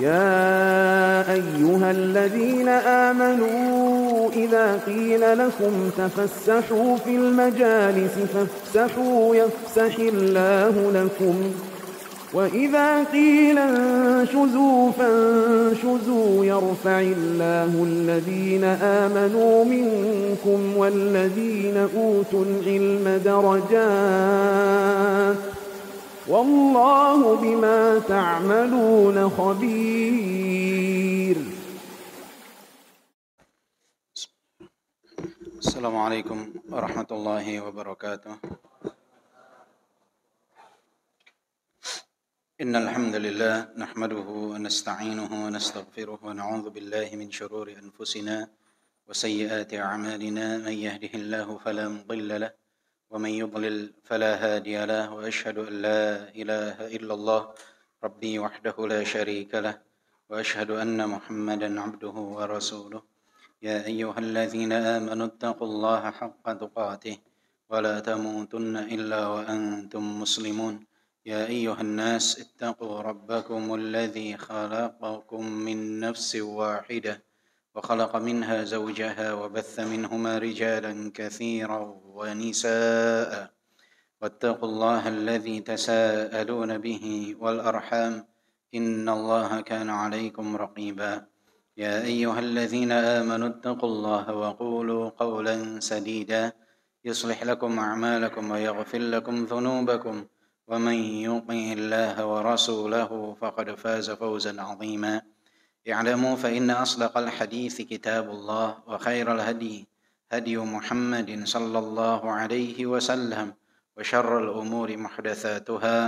يا أيها الذين آمنوا إذا قيل لكم تفسحوا في المجالس فافسحوا يفسح الله لكم وإذا قيل انشزوا فانشزوا يرفع الله الذين آمنوا منكم والذين أوتوا العلم درجات والله بما تعملون خبير. السلام عليكم ورحمة الله وبركاته. إن الحمد لله نحمده ونستعينه ونستغفره ونعوذ بالله من شرور أنفسنا وسيئات أعمالنا. من يهده الله فلا مضل له ومن يضلل فلا هادي له وأشهد أن لا إله إلا الله ربي وحده لا شريك له وأشهد أن محمدا عبده ورسوله. يا أيها الذين آمنوا اتقوا الله حق تقاته ولا تموتن إلا وأنتم مسلمون. يا أيها الناس اتقوا ربكم الذي خلقكم من نفس واحدة وخلق منها زوجها وبث منهما رجالا كثيرا ونساء واتقوا الله الذي تساءلون به والأرحام إن الله كان عليكم رقيبا. يا أيها الذين آمنوا اتقوا الله وقولوا قولا سديدا يصلح لكم أعمالكم ويغفر لكم ذنوبكم ومن يطع الله ورسوله فقد فاز فوزا عظيما. اعلموا فإن أصدق الحديث كتاب الله وخير الهدي هدي محمد صلى الله عليه وسلم وشر الأمور محدثاتها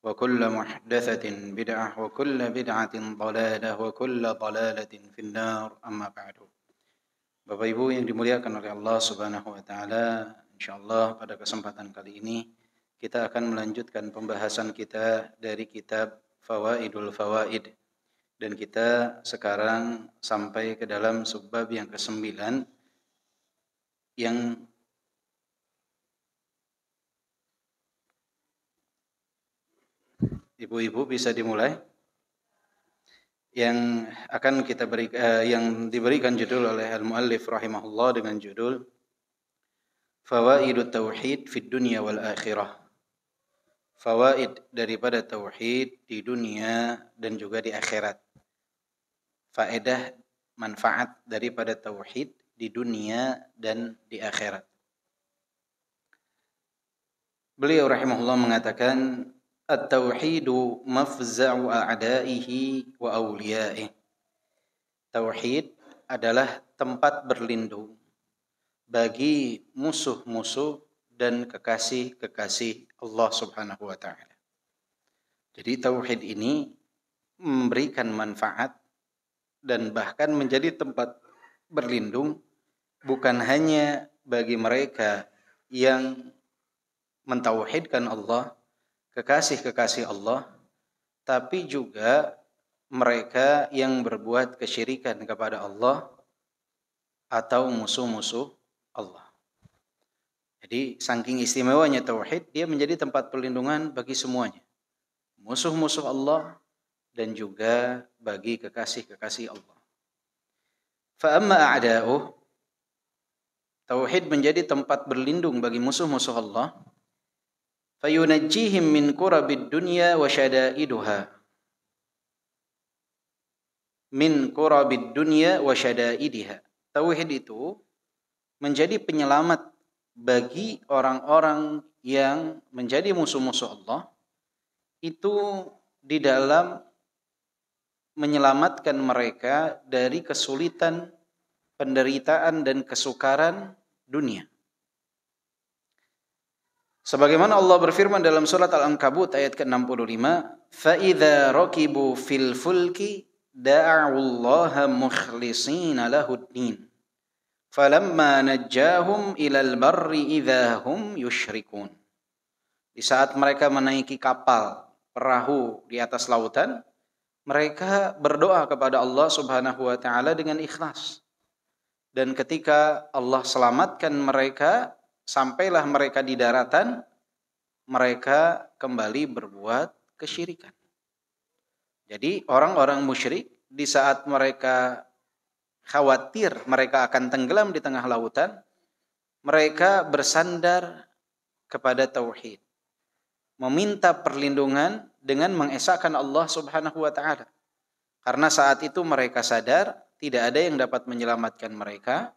وكل محدثة بدعة وكل بدعة ضلالة وكل ضلالة في النار. أما بعد. Bapak Ibu yang dimuliakan oleh Allah Subhanahu wa taala, insyaallah pada kesempatan kali ini kita akan melanjutkan pembahasan kita dari kitab Fawaidul Fawaid, dan kita sekarang sampai ke dalam subbab yang ke-9 yang Ibu-ibu bisa dimulai, yang akan kita yang diberikan judul oleh al-muallif rahimahullah dengan judul Fawaidut Tauhid fid Dunya wal Akhirah. Fawaid daripada tauhid di dunia dan juga di akhirat. Faedah, manfaat daripada tauhid di dunia dan di akhirat. Beliau rahimahullah mengatakan, at-tauhidu mafza'u a'da'ihi wa awliya'ihi. Tauhid adalah tempat berlindung bagi musuh-musuh dan kekasih-kekasih Allah Subhanahu wa taala. Jadi tauhid ini memberikan manfaat dan bahkan menjadi tempat berlindung bukan hanya bagi mereka yang mentauhidkan Allah, kekasih-kekasih Allah, tapi juga mereka yang berbuat kesyirikan kepada Allah atau musuh-musuh Allah. Jadi saking istimewanya tauhid, dia menjadi tempat perlindungan bagi semuanya, musuh-musuh Allah dan juga bagi kekasih-kekasih Allah. Fa amma a'da'uh, tauhid menjadi tempat berlindung bagi musuh-musuh Allah. Fayunajjihim min kurabid dunya wa syada'iduha. Min kurabid dunya wa syada'idiha. Tauhid itu menjadi penyelamat bagi orang-orang yang menjadi musuh-musuh Allah, itu di dalam menyelamatkan mereka dari kesulitan, penderitaan dan kesukaran dunia. Sebagaimana Allah berfirman dalam surat Al-Ankabut ayat ke-65, فَإِذَا رَكِبُوا فِي الْفُلْكِ دَعَوُا اللَّهَ مُخْلِصِينَ لَهُ الدِّينَ فَلَمَّا نَجَّاهُمْ إِلَى الْبَرِّ إِذَا هُمْ يُشْرِكُونَ. Di saat mereka menaiki kapal, perahu di atas lautan, mereka berdoa kepada Allah Subhanahu wa taala dengan ikhlas. Dan ketika Allah selamatkan mereka, sampailah mereka di daratan, mereka kembali berbuat kesyirikan. Jadi orang-orang musyrik di saat mereka khawatir mereka akan tenggelam di tengah lautan, mereka bersandar kepada tauhid, meminta perlindungan dengan mengesahkan Allah Subhanahu wa taala. Karena saat itu mereka sadar tidak ada yang dapat menyelamatkan mereka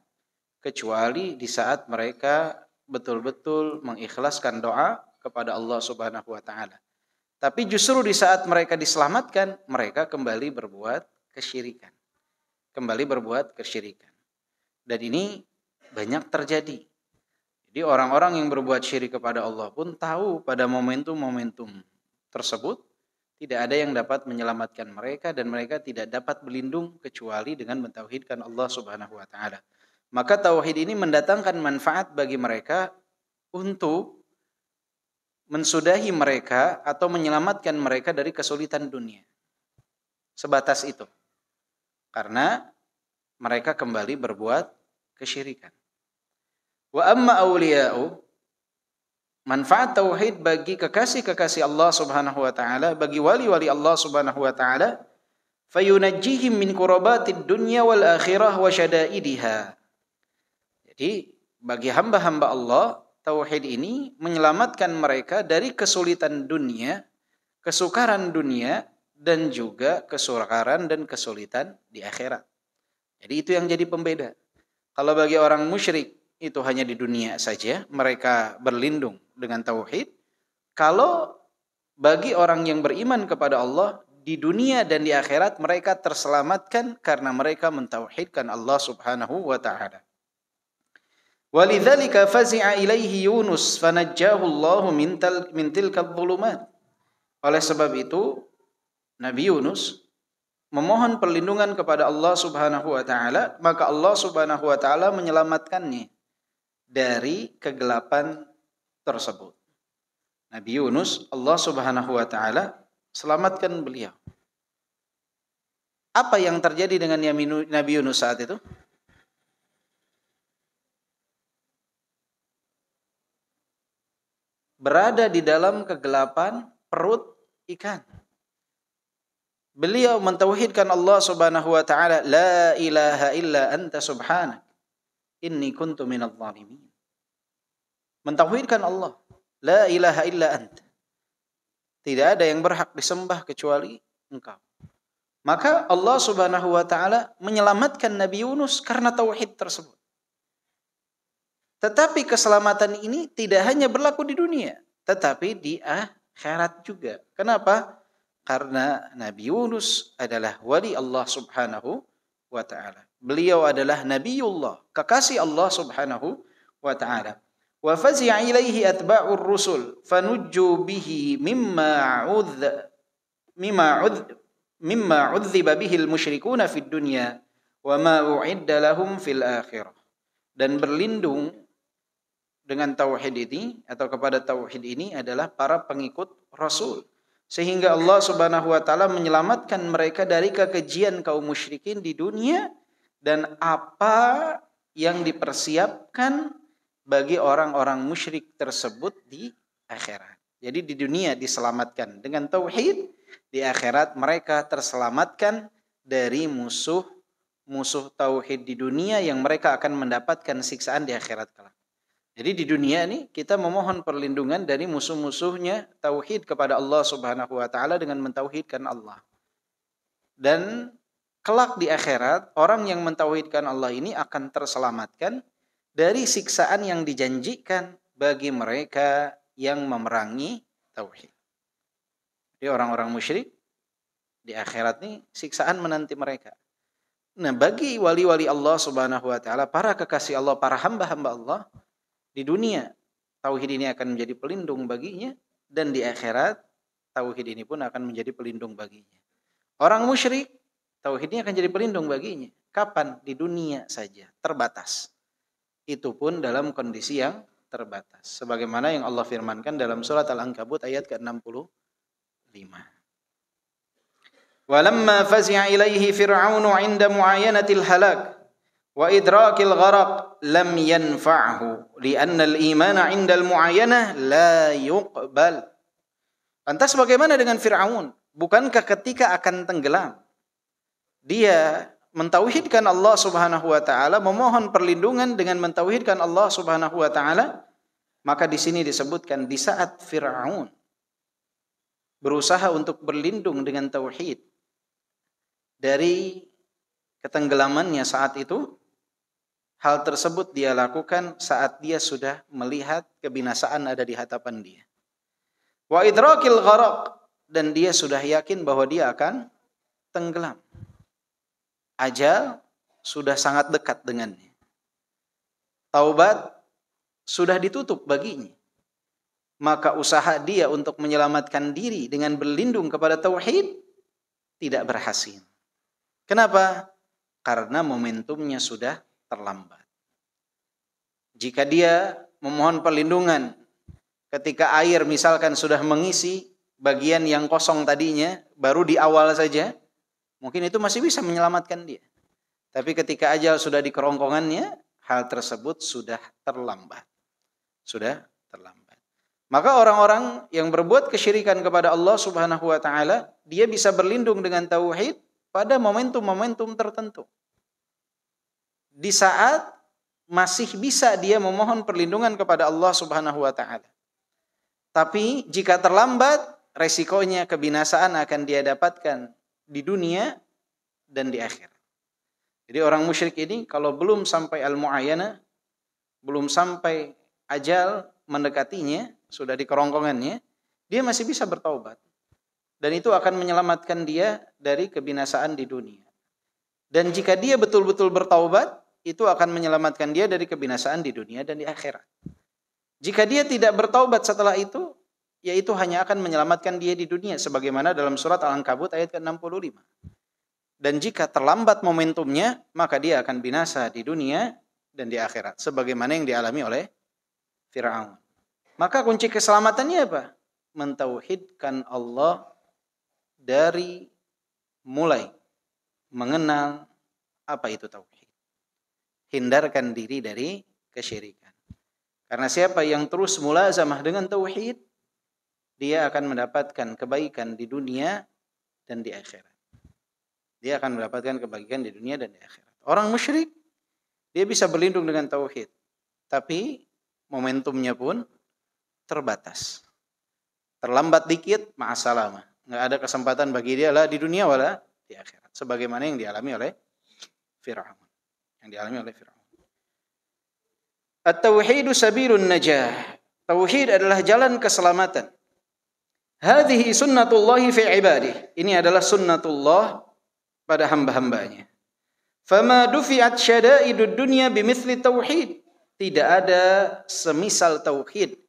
kecuali di saat mereka betul-betul mengikhlaskan doa kepada Allah Subhanahu wa taala. Tapi justru di saat mereka diselamatkan, mereka kembali berbuat kesyirikan. Dan ini banyak terjadi. Jadi orang-orang yang berbuat syirik kepada Allah pun tahu pada momentum-momentum tersebut tidak ada yang dapat menyelamatkan mereka dan mereka tidak dapat berlindung kecuali dengan mentauhidkan Allah Subhanahu wa taala. Maka tauhid ini mendatangkan manfaat bagi mereka untuk mensudahi mereka atau menyelamatkan mereka dari kesulitan dunia. Sebatas itu. Karena mereka kembali berbuat kesyirikan. Wa amma awliya'u, manfaat tauhid bagi kekasih-kekasih Allah Subhanahu wa taala, bagi wali-wali Allah Subhanahu wa taala, fayunajjihim min kurabatid dunya wal akhirah wa syada'idiha. Jadi bagi hamba-hamba Allah, tauhid ini menyelamatkan mereka dari kesulitan dunia, kesukaran dunia, dan juga kesukaran dan kesulitan di akhirat. Jadi itu yang jadi pembeda. Kalau bagi orang musyrik itu hanya di dunia saja, mereka berlindung dengan tauhid. Kalau bagi orang yang beriman kepada Allah, di dunia dan di akhirat mereka terselamatkan karena mereka mentauhidkan Allah Subhanahu wa ta'ala. Walidzalika fazi'a ilaihi Yunus fanajjahu Allahu min tilkal dhulumat. Oleh sebab itu Nabi Yunus memohon perlindungan kepada Allah Subhanahu wa taala, maka Allah Subhanahu wa taala menyelamatkannya dari kegelapan tersebut. Nabi Yunus, Allah Subhanahu wa taala selamatkan beliau. Apa yang terjadi dengan Nabi Yunus saat itu? Berada di dalam kegelapan perut ikan. Beliau mentauhidkan Allah Subhanahu wa taala, la ilaha illa anta subhanak inni kuntu minadh dhalimin. Mentauhidkan Allah, la ilaha illa anta. Tidak ada yang berhak disembah kecuali Engkau. Maka Allah Subhanahu wa taala menyelamatkan Nabi Yunus karena tauhid tersebut. Tetapi keselamatan ini tidak hanya berlaku di dunia, tetapi di akhirat juga. Kenapa? Karena Nabi Yunus adalah wali Allah Subhanahu wa ta'ala. Beliau adalah Nabiullah, kekasih Allah Subhanahu wa ta'ala. Wa fazi'a ilaihi atba'ur rusul fanujju bihi mimma udhiba bihi al-musyrikuna fid dunya wa ma u'idda lahum fil akhirah. Dan berlindung dengan tauhid ini atau kepada tauhid ini adalah para pengikut Rasul. Sehingga Allah Subhanahu wa taala menyelamatkan mereka dari kekejian kaum musyrikin di dunia dan apa yang dipersiapkan bagi orang-orang musyrik tersebut di akhirat. Jadi di dunia diselamatkan dengan tauhid, di akhirat mereka terselamatkan dari musuh tauhid di dunia yang mereka akan mendapatkan siksaan di akhirat kelak. Jadi di dunia ini kita memohon perlindungan dari musuh-musuhnya tauhid kepada Allah Subhanahu wa taala dengan mentauhidkan Allah. Dan kelak di akhirat orang yang mentauhidkan Allah ini akan terselamatkan dari siksaan yang dijanjikan bagi mereka yang memerangi tauhid. Jadi orang-orang musyrik di akhirat ini siksaan menanti mereka. Nah, bagi wali-wali Allah Subhanahu wa taala, para kekasih Allah, para hamba-hamba Allah, di dunia tauhid ini akan menjadi pelindung baginya dan di akhirat tauhid ini pun akan menjadi pelindung baginya. Orang musyrik tauhid ini akan jadi pelindung baginya. Kapan? Di dunia saja, terbatas. Itu pun dalam kondisi yang terbatas. Sebagaimana yang Allah firmankan dalam surat Al-Ankabut ayat ke-65. Walamma fazi'a ilaihi fir'aunu 'inda mu'ayanatil halak wa idrakil gharaq lam yanfa'hu li'anna al-imana 'inda al-mu'ayanah la yuqbal. Lantas bagaimana dengan Fir'aun bukankah ketika akan tenggelam dia mentauhidkan Allah Subhanahu wa taala, memohon perlindungan dengan mentauhidkan Allah Subhanahu wa taala? Maka di sini disebutkan di saat Fir'aun berusaha untuk berlindung dengan tauhid dari ketenggelamannya saat itu, hal tersebut dia lakukan saat dia sudah melihat kebinasaan ada di hadapan dia. Wa idrakil gharaq, dan dia sudah yakin bahwa dia akan tenggelam. Ajal sudah sangat dekat dengannya. Taubat sudah ditutup baginya. Maka usaha dia untuk menyelamatkan diri dengan berlindung kepada tauhid tidak berhasil. Kenapa? Karena momentumnya sudah terlambat. Jika dia memohon perlindungan ketika air misalkan sudah mengisi bagian yang kosong tadinya, baru di awal saja, mungkin itu masih bisa menyelamatkan dia. Tapi ketika ajal sudah di kerongkongannya, hal tersebut sudah terlambat. Sudah terlambat. Maka orang-orang yang berbuat kesyirikan kepada Allah Subhanahu wa taala, dia bisa berlindung dengan tauhid pada momentum-momentum tertentu. Di saat masih bisa dia memohon perlindungan kepada Allah Subhanahu wa taala. Tapi jika terlambat, resikonya kebinasaan akan dia dapatkan di dunia dan di akhirat. Jadi orang musyrik ini kalau belum sampai al-mu'ayyanah, belum sampai ajal mendekatinya, sudah di kerongkongannya, dia masih bisa bertaubat. Dan itu akan menyelamatkan dia dari kebinasaan di dunia. Dan jika dia betul-betul bertaubat, itu akan menyelamatkan dia dari kebinasaan di dunia dan di akhirat. Jika dia tidak bertaubat setelah itu, yaitu hanya akan menyelamatkan dia di dunia, sebagaimana dalam surat Al-Ankabut ayat ke-65. Dan jika terlambat momentumnya, maka dia akan binasa di dunia dan di akhirat, sebagaimana yang dialami oleh Fir'aun. Maka kunci keselamatannya apa? Mentauhidkan Allah dari mulai mengenal apa itu tauhid. Hindarkan diri dari kesyirikan. Karena siapa yang terus mulazamah dengan tauhid, dia akan mendapatkan kebaikan di dunia dan di akhirat. Dia akan mendapatkan kebaikan di dunia dan di akhirat. Orang musyrik, dia bisa berlindung dengan tauhid, tapi momentumnya pun terbatas. Terlambat dikit, ma'asalamah. Nggak ada kesempatan bagi dia lah di dunia wala di akhirat. Sebagaimana yang dialami oleh Fir'aun. At-tauhidu sabilun najah. Tauhid adalah jalan keselamatan. Hadhihi sunnatullahi fi ibadihi. Ini adalah sunnatullah pada hamba-hambanya. Fama dufi'at syada'idud dunya bimithli tauhid. Tidak ada semisal tauhid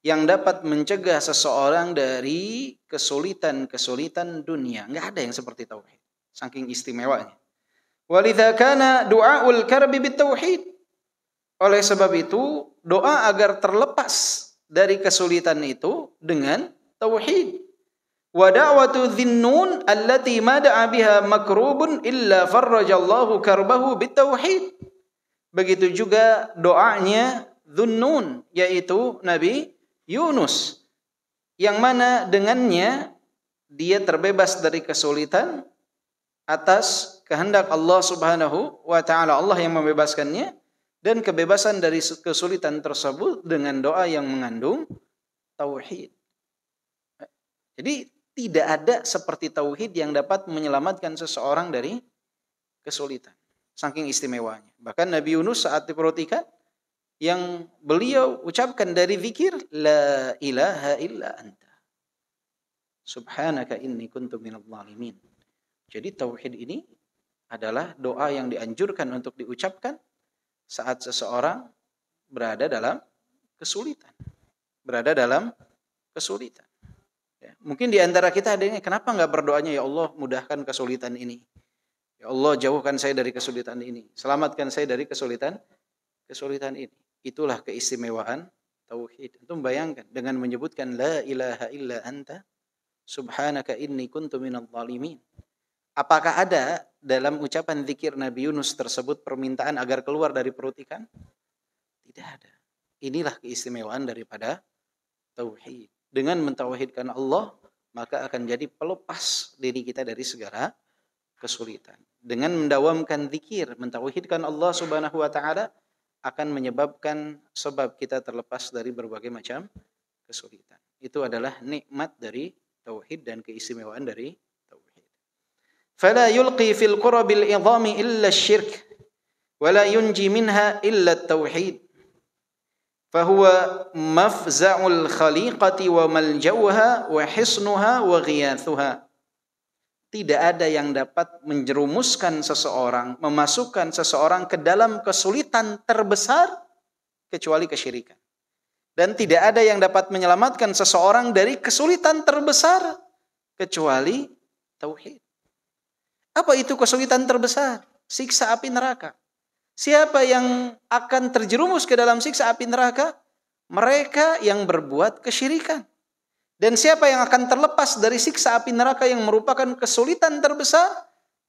yang dapat mencegah seseorang dari kesulitan-kesulitan dunia. Enggak ada yang seperti tauhid. Saking istimewanya. Walidha kana du'aul karbi bitauhid. Oleh sebab itu, doa agar terlepas dari kesulitan itu dengan tauhid. Wa da'watu dhinnun allati ma da'a biha makrubun illa farrajallahu karbahu bitauhid. Begitu juga doanya Dhunnun, yaitu Nabi Yunus, yang mana dengannya dia terbebas dari kesulitan atas kehendak Allah Subhanahu wa taala. Allah yang membebaskannya, dan kebebasan dari kesulitan tersebut dengan doa yang mengandung tauhid. Jadi tidak ada seperti tauhid yang dapat menyelamatkan seseorang dari kesulitan. Saking istimewanya. Bahkan Nabi Yunus saat diperhatikan, yang beliau ucapkan dari zikir, La ilaha illa anta. Subhanaka inni kuntu minadh dhalimin. Jadi tauhid ini adalah doa yang dianjurkan untuk diucapkan saat seseorang berada dalam kesulitan. Ya, mungkin di antara kita ada yang, kenapa enggak berdoanya, ya Allah mudahkan kesulitan ini. Ya Allah jauhkan saya dari kesulitan ini. Selamatkan saya dari kesulitan ini. Itulah keistimewaan tauhid. Itu membayangkan dengan menyebutkan la ilaha illa anta subhanaka inni kuntu minadh dhalimin. Apakah ada dalam ucapan zikir Nabi Yunus tersebut permintaan agar keluar dari perut ikan? Tidak ada. Inilah keistimewaan daripada tauhid. Dengan mentauhidkan Allah, maka akan jadi pelepas diri kita dari segala kesulitan. Dengan mendawamkan zikir, mentauhidkan Allah Subhanahu wa taala akan menyebabkan sebab kita terlepas dari berbagai macam kesulitan. Itu adalah nikmat dari tauhid dan keistimewaan dari tauhid. Fala yulqi fil qurabil idhami illa asy-syirk wa la yunji minha illa at-tauhid. Fahuwa mafza'ul khaliqati wa maljauha wa hisnuha wa ghiyathuha. Tidak ada yang dapat menjerumuskan seseorang, memasukkan seseorang ke dalam kesulitan terbesar kecuali kesyirikan. Dan tidak ada yang dapat menyelamatkan seseorang dari kesulitan terbesar kecuali tauhid. Apa itu kesulitan terbesar? Siksa api neraka. Siapa yang akan terjerumus ke dalam siksa api neraka? Mereka yang berbuat kesyirikan. Dan siapa yang akan terlepas dari siksa api neraka yang merupakan kesulitan terbesar?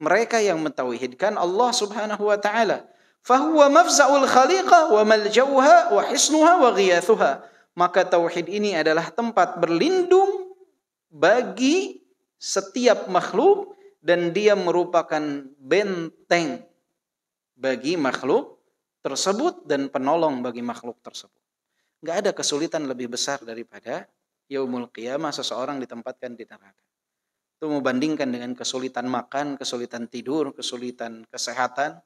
Mereka yang mentauhidkan Allah Subhanahu wa taala. Fahuwa mafza'ul khaliqah wa maljauha wa hisnuha wa ghiyathuha. Maka tauhid ini adalah tempat berlindung bagi setiap makhluk dan dia merupakan benteng bagi makhluk tersebut dan penolong bagi makhluk tersebut. Enggak ada kesulitan lebih besar daripada yaumul qiyamah seseorang ditempatkan di neraka. Itu membandingkan dengan kesulitan makan, kesulitan tidur, kesulitan kesehatan,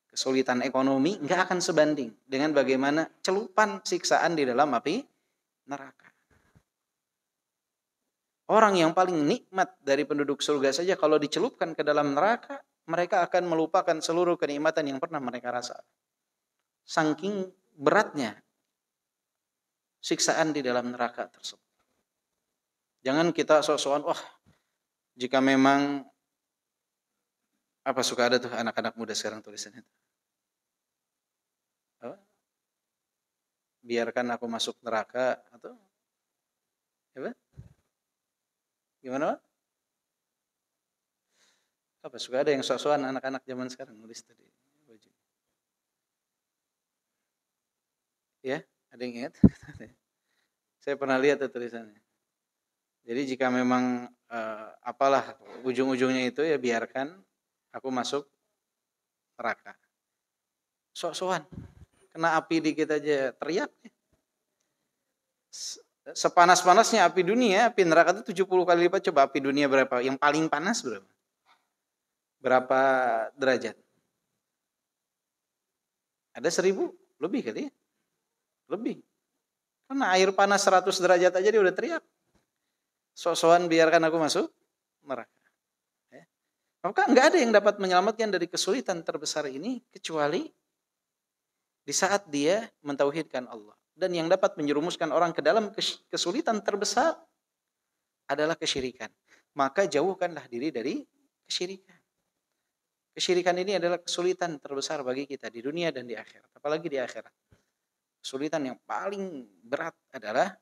kesulitan ekonomi, enggak akan sebanding dengan bagaimana celupan siksaan di dalam api neraka. Orang yang paling nikmat dari penduduk surga saja kalau dicelupkan ke dalam neraka, mereka akan melupakan seluruh kenikmatan yang pernah mereka rasa. Saking beratnya siksaan di dalam neraka tersebut. Jangan kita sok-sokan, wah, jika memang apa suka ada tuh anak-anak muda sekarang tulisannya. Apa? Biarkan aku masuk neraka atau apa? Gimana, Pak? Apa suka ada yang sok-sokan anak-anak zaman sekarang nulis tadi. Ya, ada yang ingat? Saya pernah lihat tulisannya. Jadi jika memang apalah ujung-ujungnya itu ya biarkan aku masuk neraka. Sok-sokan. Kena api dikit aja teriak. Sepanas-panasnya api dunia, api neraka itu 70 kali lipat. Coba api dunia berapa? Yang paling panas berapa? Berapa derajat? Ada 1000? Lebih kali ya? Lebih. Karena air panas 100 derajat aja dia udah teriak. Sok-sokan biarkan aku masuk neraka. Ya. Maka enggak ada yang dapat menyelamatkan dari kesulitan terbesar ini kecuali di saat dia mentauhidkan Allah. Dan yang dapat menjerumuskan orang ke dalam kesulitan terbesar adalah kesyirikan. Maka jauhkanlah diri dari kesyirikan. Kesyirikan ini adalah kesulitan terbesar bagi kita di dunia dan di akhirat. Apalagi di akhirat. Kesulitan yang paling berat adalah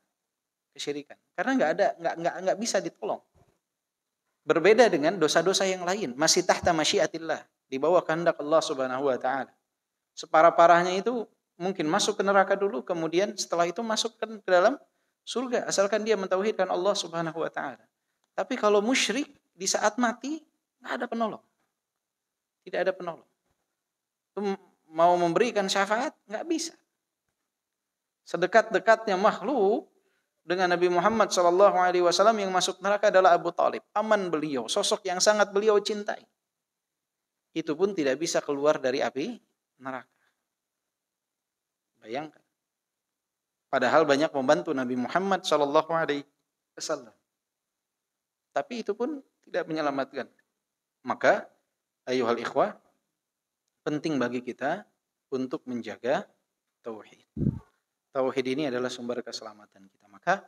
kesyirikan. Karena enggak bisa ditolong. Berbeda dengan dosa-dosa yang lain, masih tahta masyiatillah, di bawah kehendak Allah Subhanahu wa taala. Separah-parahnya itu mungkin masuk ke neraka dulu, kemudian setelah itu masuk ke dalam surga asalkan dia mentauhidkan Allah Subhanahu wa taala. Tapi kalau musyrik di saat mati enggak ada penolong. Tidak ada penolong. Mau memberikan syafaat enggak bisa. Sedekat-dekatnya makhluk dengan Nabi Muhammad SAW yang masuk neraka adalah Abu Talib, paman beliau, sosok yang sangat beliau cintai. Itu pun tidak bisa keluar dari api neraka. Bayangkan. Padahal banyak membantu Nabi Muhammad SAW. Tapi itu pun tidak menyelamatkan. Maka, ayyuhal ikhwah, penting bagi kita untuk menjaga tauhid. Tauhid ini adalah sumber keselamatan kita. Maka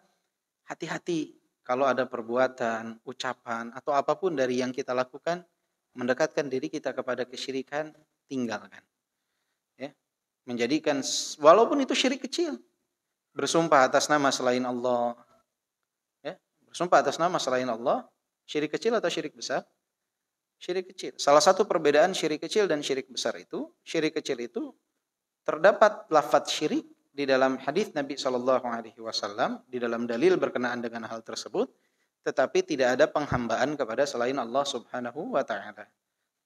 hati-hati kalau ada perbuatan, ucapan, atau apapun dari yang kita lakukan mendekatkan diri kita kepada kesyirikan, tinggalkan. Ya. Menjadikan, walaupun itu syirik kecil, bersumpah atas nama selain Allah. Ya. Bersumpah atas nama selain Allah, syirik kecil atau syirik besar? Syirik kecil. Salah satu perbedaan syirik kecil dan syirik besar itu, syirik kecil itu terdapat lafaz syirik di dalam hadis Nabi SAW, di dalam dalil berkenaan dengan hal tersebut, tetapi tidak ada penghambaan kepada selain Allah Subhanahu wa taala.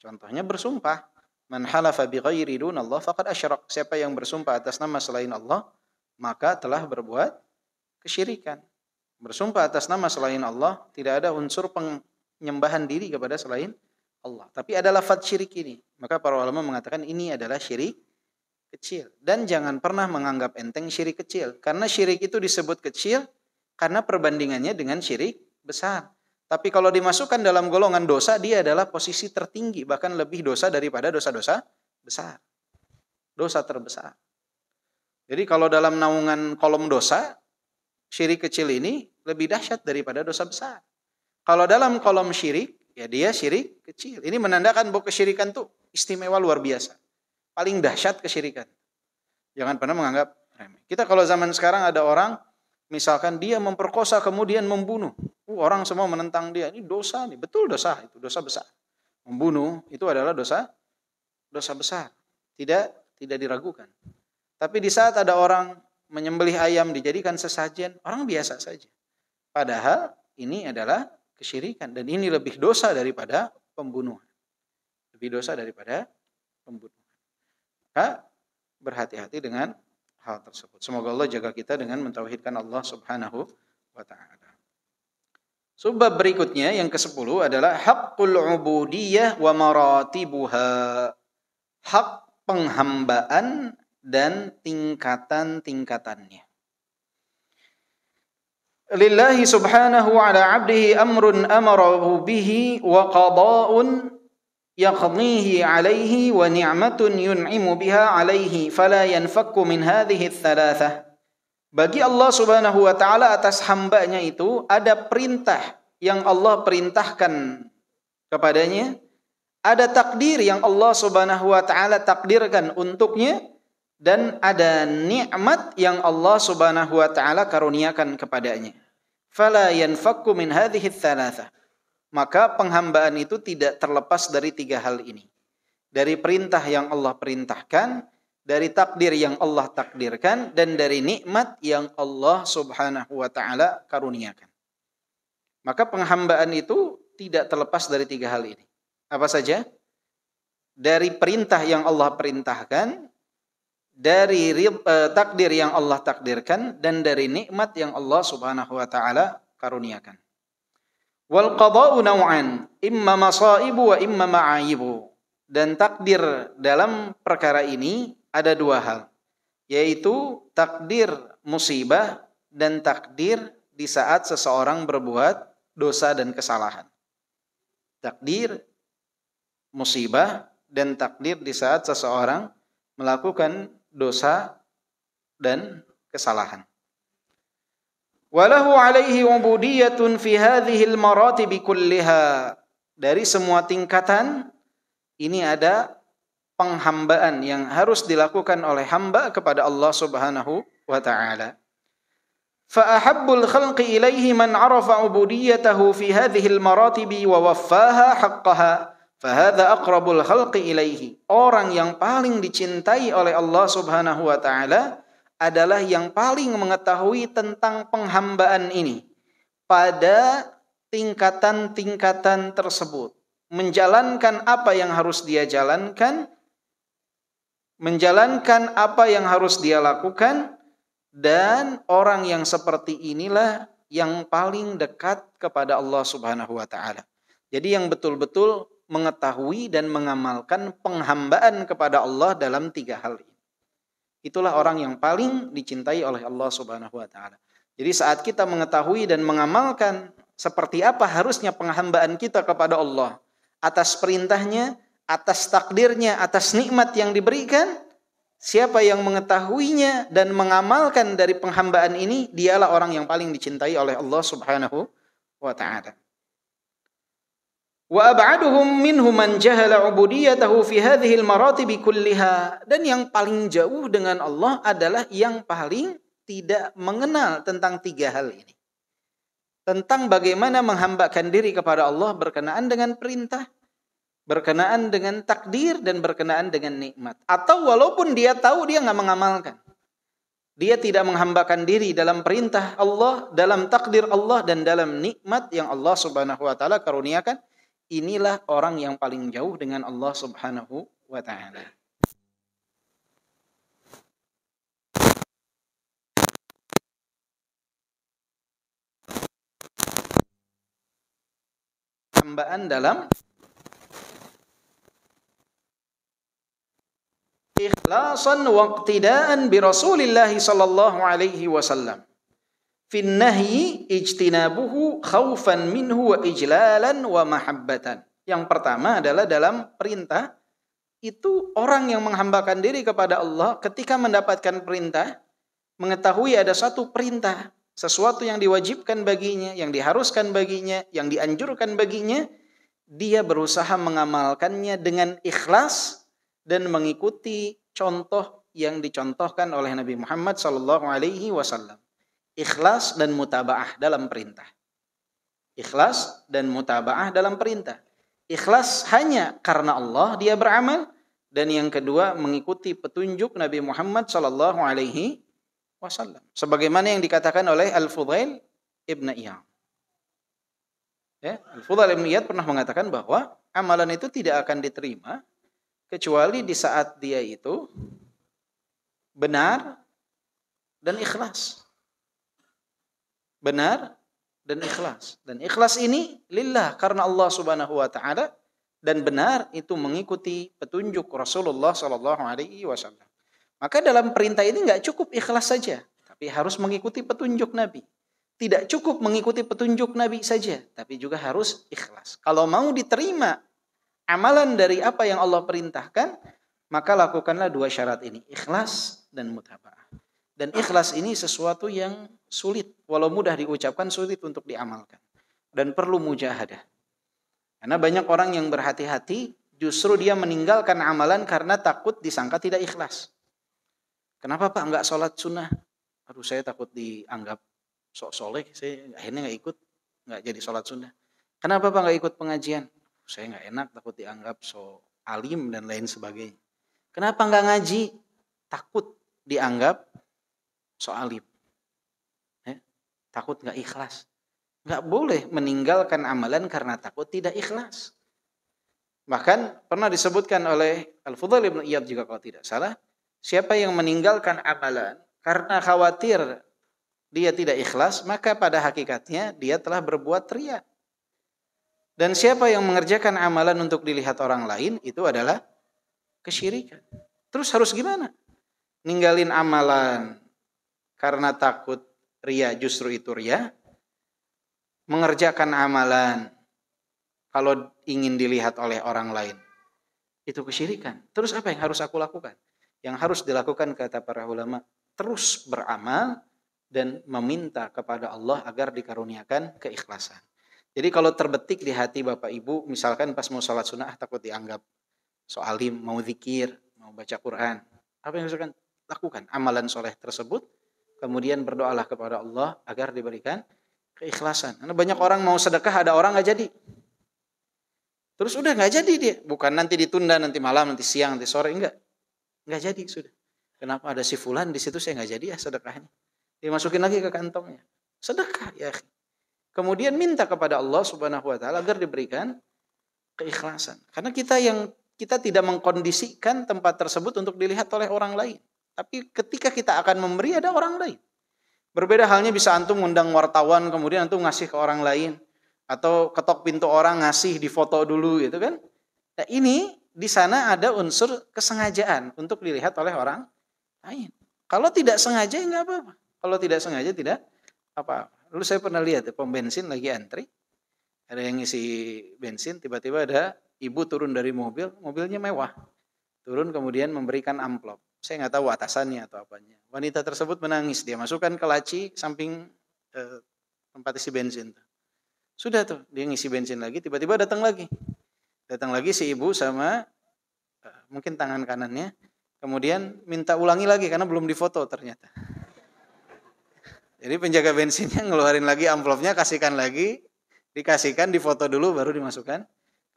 Contohnya bersumpah, man halafa bighairi dunallah faqad asyrak. Siapa yang bersumpah atas nama selain Allah, maka telah berbuat kesyirikan. Bersumpah atas nama selain Allah, tidak ada unsur penyembahan diri kepada selain Allah. Tapi ada lafaz syirik ini. Maka para ulama mengatakan ini adalah syirik kecil. Dan jangan pernah menganggap enteng syirik kecil. Karena syirik itu disebut kecil karena perbandingannya dengan syirik besar. Tapi kalau dimasukkan dalam golongan dosa, dia adalah posisi tertinggi. Bahkan lebih dosa daripada dosa-dosa besar. Dosa terbesar. Jadi kalau dalam naungan kolom dosa, syirik kecil ini lebih dahsyat daripada dosa besar. Kalau dalam kolom syirik, ya dia syirik kecil. Ini menandakan bahwa kesyirikan itu istimewa luar biasa. Paling dahsyat kesyirikan. Jangan pernah menganggap remeh. Kita kalau zaman sekarang ada orang, misalkan dia memperkosa kemudian membunuh. Orang semua menentang dia. Ini dosa nih. Betul dosa. Itu dosa besar. Membunuh itu adalah dosa besar. Tidak diragukan. Tapi di saat ada orang menyembelih ayam dijadikan sesajen, orang biasa saja. Padahal ini adalah kesyirikan. Dan ini lebih dosa daripada pembunuhan. Lebih dosa daripada pembunuhan. Maka berhati-hati dengan hal tersebut. Semoga Allah jaga kita dengan mentauhidkan Allah Subhanahu wa ta'ala. Sebab berikutnya yang ke-10 adalah haqqul ubudiyah wa maratibuha. Hak penghambaan dan tingkatan-tingkatannya. Lillahi subhanahu ala 'abdihi amrun amarahu bihi wa qada'un yaqdihi 'alaihi wa ni'matun yun'imu biha 'alaihi fala yanfakku min hadhihi ats-tsalatsah. Bagi Allah Subhanahu wa taala atas hambanya itu ada perintah yang Allah perintahkan kepadanya, ada takdir yang Allah Subhanahu wa taala takdirkan untuknya, dan ada nikmat yang Allah Subhanahu wa taala karuniakan kepadanya. Fala yanfakku min hadhihi ats-tsalatsah. Maka penghambaan itu tidak terlepas dari tiga hal ini. Dari perintah yang Allah perintahkan, dari takdir yang Allah takdirkan, dan dari nikmat yang Allah Subhanahu wa taala karuniakan. Maka penghambaan itu tidak terlepas dari tiga hal ini. Apa saja? Dari perintah yang Allah perintahkan, dari takdir yang Allah takdirkan, dan dari nikmat yang Allah Subhanahu wa taala karuniakan. Wal qada'u naw'an, imma masaibu wa imma ma'ayibu. Dan takdir dalam perkara ini ada dua hal, yaitu takdir musibah dan takdir di saat seseorang berbuat dosa dan kesalahan. Takdir musibah dan takdir di saat seseorang melakukan dosa dan kesalahan. Walahu alaihi ubudiyatun fi hadhihi al-maratib kulliha. Dari semua tingkatan ini ada penghambaan yang harus dilakukan oleh hamba kepada Allah Subhanahu wa taala. Fa ahabbul khalqi ilaihi man arafa ubudiyatahu fi hadhihi al-maratib wa waffaha haqqaha. Fa hadha aqrabul khalqi ilaihi. Orang yang paling dicintai oleh Allah Subhanahu wa taala adalah yang paling mengetahui tentang penghambaan ini pada tingkatan-tingkatan tersebut. Menjalankan apa yang harus dia jalankan, menjalankan apa yang harus dia lakukan, dan orang yang seperti inilah yang paling dekat kepada Allah Subhanahu wa taala. Jadi yang betul-betul mengetahui dan mengamalkan penghambaan kepada Allah dalam tiga hal ini. Itulah orang yang paling dicintai oleh Allah Subhanahu wa taala. Jadi saat kita mengetahui dan mengamalkan seperti apa harusnya penghambaan kita kepada Allah atas perintahnya, atas takdirnya, atas nikmat yang diberikan, siapa yang mengetahuinya dan mengamalkan dari penghambaan ini, dialah orang yang paling dicintai oleh Allah Subhanahu wa taala. Wa ab'aduhum minhum man jahala ubudiyatahu fi hadhihi al-maratib kulliha. Dan yang paling jauh dengan Allah adalah yang paling tidak mengenal tentang tiga hal ini. Tentang bagaimana menghambakan diri kepada Allah berkenaan dengan perintah, berkenaan dengan takdir, dan berkenaan dengan nikmat. Atau walaupun dia tahu, dia nggak mengamalkan. Dia tidak menghambakan diri dalam perintah Allah, dalam takdir Allah, dan dalam nikmat yang Allah Subhanahu wa taala karuniakan. Inilah orang yang paling jauh dengan Allah Subhanahu wa taala. Hambaan dalam ikhlasan wa iqtidaan bi Rasulillah sallallahu alaihi wasallam. Fin nahyi ijtinabuhu khaufan minhu wa ijlalan wa mahabbatan. Yang pertama adalah dalam perintah itu orang yang menghambakan diri kepada Allah ketika mendapatkan perintah, mengetahui ada satu perintah, sesuatu yang diwajibkan baginya, yang diharuskan baginya, yang dianjurkan baginya, dia berusaha mengamalkannya dengan ikhlas dan mengikuti contoh yang dicontohkan oleh Nabi Muhammad sallallahu alaihi wasallam. Ikhlas dan mutabaah dalam perintah. Ikhlas dan mutabaah dalam perintah. Ikhlas hanya karena Allah dia beramal, dan yang kedua mengikuti petunjuk Nabi Muhammad sallallahu alaihi wasallam. Sebagaimana yang dikatakan oleh Al-Fudail Ibn Iyad. Ya, Al-Fudail Ibn Iyad pernah mengatakan bahwa amalan itu tidak akan diterima kecuali di saat dia itu benar dan ikhlas. Benar dan ikhlas. Dan ikhlas ini lillah, karena Allah Subhanahu wa taala, dan benar itu mengikuti petunjuk Rasulullah sallallahu alaihi wasallam. Maka dalam perintah ini enggak cukup ikhlas saja, tapi harus mengikuti petunjuk Nabi. Tidak cukup mengikuti petunjuk Nabi saja, tapi juga harus ikhlas. Kalau mau diterima amalan dari apa yang Allah perintahkan, maka lakukanlah dua syarat ini, ikhlas dan mutabaah. Dan ikhlas ini sesuatu yang sulit, walau mudah diucapkan, sulit untuk diamalkan. Dan perlu mujahadah. Karena banyak orang yang berhati-hati, justru dia meninggalkan amalan karena takut disangka tidak ikhlas. Kenapa Pak enggak sholat sunnah? Aduh, saya takut dianggap sok soleh, saya akhirnya enggak ikut, enggak jadi sholat sunnah. Kenapa Pak enggak ikut pengajian? Saya enggak enak, takut dianggap sok alim dan lain sebagainya. Kenapa enggak ngaji? Takut dianggap sok alim. Takut enggak ikhlas. Enggak boleh meninggalkan amalan karena takut tidak ikhlas. Bahkan pernah disebutkan oleh Al-Fudail Ibn Iyad juga kalau tidak salah, siapa yang meninggalkan amalan karena khawatir dia tidak ikhlas, maka pada hakikatnya dia telah berbuat riya. Dan siapa yang mengerjakan amalan untuk dilihat orang lain, itu adalah kesyirikan. Terus harus gimana? Ninggalin amalan karena takut riya, justru itu riya. Mengerjakan amalan kalau ingin dilihat oleh orang lain, itu kesyirikan. Terus apa yang harus aku lakukan? Yang harus dilakukan kata para ulama, terus beramal dan meminta kepada Allah agar dikaruniakan keikhlasan. Jadi kalau terbetik di hati Bapak Ibu, misalkan pas mau sholat sunnah takut dianggap soalim, mau zikir, mau baca Quran, apa yang harus lakukan? Amalan soleh tersebut, kemudian berdoalah kepada Allah agar diberikan keikhlasan. Karena banyak orang mau sedekah, ada orang nggak jadi. Terus udah nggak jadi dia, bukan nanti ditunda, nanti malam, nanti siang, nanti sore, nggak jadi sudah. Kenapa ada si fulan di situ saya nggak jadi ya sedekahnya? Dimasukin lagi ke kantongnya, sedekah ya. Kemudian minta kepada Allah Subhanahu wa taala agar diberikan keikhlasan. Karena kita tidak mengkondisikan tempat tersebut untuk dilihat oleh orang lain. Tapi ketika kita akan memberi ada orang lain. Berbeda halnya bisa antum ngundang wartawan kemudian antum ngasih ke orang lain, atau ketok pintu orang ngasih di foto dulu gitu kan. Nah, ini di sana ada unsur kesengajaan untuk dilihat oleh orang lain. Kalau tidak sengaja enggak apa-apa. Kalau tidak sengaja tidak apa-apa. Lalu saya pernah lihat pom bensin lagi antri, ada yang ngisi bensin, tiba-tiba ada ibu turun dari mobil, mobilnya mewah. Turun kemudian memberikan amplop. Saya nggak tahu atasannya atau apanya. Wanita tersebut menangis, dia masukkan ke laci samping tempat isi bensin. Sudah tuh, dia ngisi bensin lagi, tiba-tiba datang lagi. Datang lagi si ibu sama mungkin tangan kanannya, kemudian minta ulangi lagi karena belum difoto ternyata. Jadi penjaga bensinnya ngeluarin lagi amplopnya, kasihkan lagi, dikasihkan, difoto dulu baru dimasukkan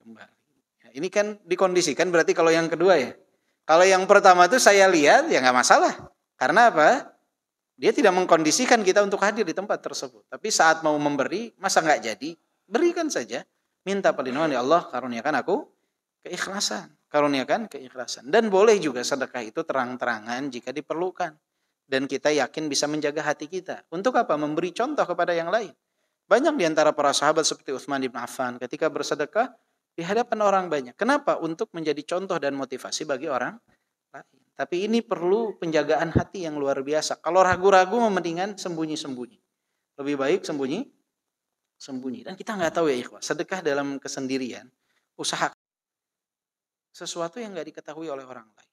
kembali. Nah, ini kan dikondisikan berarti kalau yang kedua ya. Kalau yang pertama itu saya lihat ya nggak masalah. Karena apa? Dia tidak mengkondisikan kita untuk hadir di tempat tersebut. Tapi saat mau memberi, masa nggak jadi? Berikan saja. Minta perlindungan, ya Allah, karuniakan aku keikhlasan. Karuniakan keikhlasan. Dan boleh juga sedekah itu terang-terangan jika diperlukan. Dan kita yakin bisa menjaga hati kita. Untuk apa? Memberi contoh kepada yang lain. Banyak di antara para sahabat seperti Utsman bin Affan ketika bersedekah di hadapan orang banyak. Kenapa? Untuk menjadi contoh dan motivasi bagi orang lain. Tapi ini perlu penjagaan hati yang luar biasa. Kalau ragu-ragu, mendingan sembunyi-sembunyi. Lebih baik sembunyi. Dan kita nggak tahu ya ikhwah, sedekah dalam kesendirian, usaha sesuatu yang nggak diketahui oleh orang lain.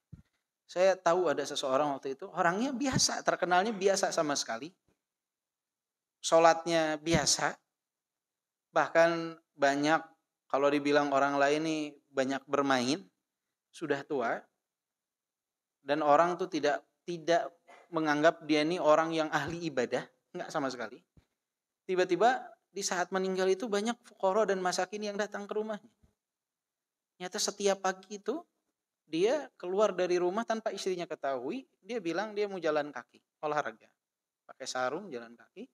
Saya tahu ada seseorang waktu itu, orangnya biasa, terkenalnya biasa sama sekali. Sholatnya biasa, bahkan banyak, kalau dibilang orang lain nih banyak bermain, sudah tua, dan orang tuh tidak menganggap dia ini orang yang ahli ibadah, enggak sama sekali. Tiba-tiba di saat meninggal itu banyak fuqara dan masakin yang datang ke rumahnya. Nyata setiap pagi itu dia keluar dari rumah tanpa istrinya ketahui, dia bilang dia mau jalan kaki, olahraga. Pakai sarung jalan kaki.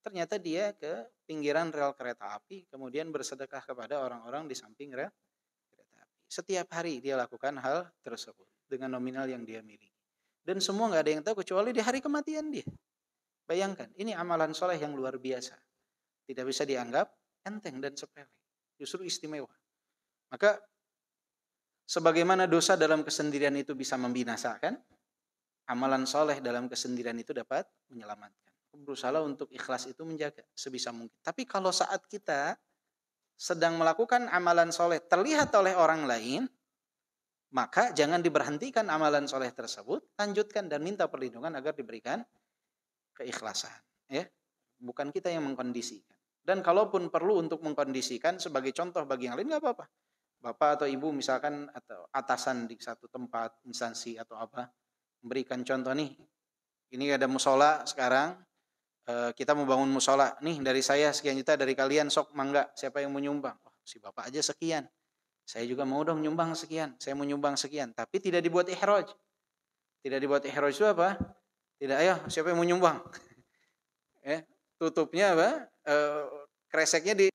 Ternyata dia ke pinggiran rel kereta api, kemudian bersedekah kepada orang-orang di samping rel kereta api. Setiap hari dia lakukan hal tersebut dengan nominal yang dia miliki. Dan semua nggak ada yang tahu kecuali di hari kematian dia. Bayangkan, ini amalan soleh yang luar biasa. Tidak bisa dianggap enteng dan sepele. Justru istimewa. Maka sebagaimana dosa dalam kesendirian itu bisa membinasakan, amalan soleh dalam kesendirian itu dapat menyelamatkan. Berusaha untuk ikhlas itu menjaga sebisa mungkin. Tapi kalau saat kita sedang melakukan amalan soleh terlihat oleh orang lain, maka jangan diberhentikan amalan soleh tersebut, lanjutkan dan minta perlindungan agar diberikan keikhlasan. Ya, bukan kita yang mengkondisikan. Dan kalaupun perlu untuk mengkondisikan sebagai contoh bagi yang lain, nggak apa-apa. Bapak atau ibu misalkan atau atasan di satu tempat, instansi atau apa, memberikan contoh nih, ini ada musola sekarang, kita mau bangun musola, nih dari saya sekian juta, dari kalian sok mangga, siapa yang mau nyumbang? Oh, si bapak aja sekian, saya juga mau dong nyumbang sekian, saya mau nyumbang sekian, tapi tidak dibuat ihraj. Tidak dibuat ihraj itu apa? Tidak, ayo siapa yang mau nyumbang? Tutupnya apa? Kreseknya di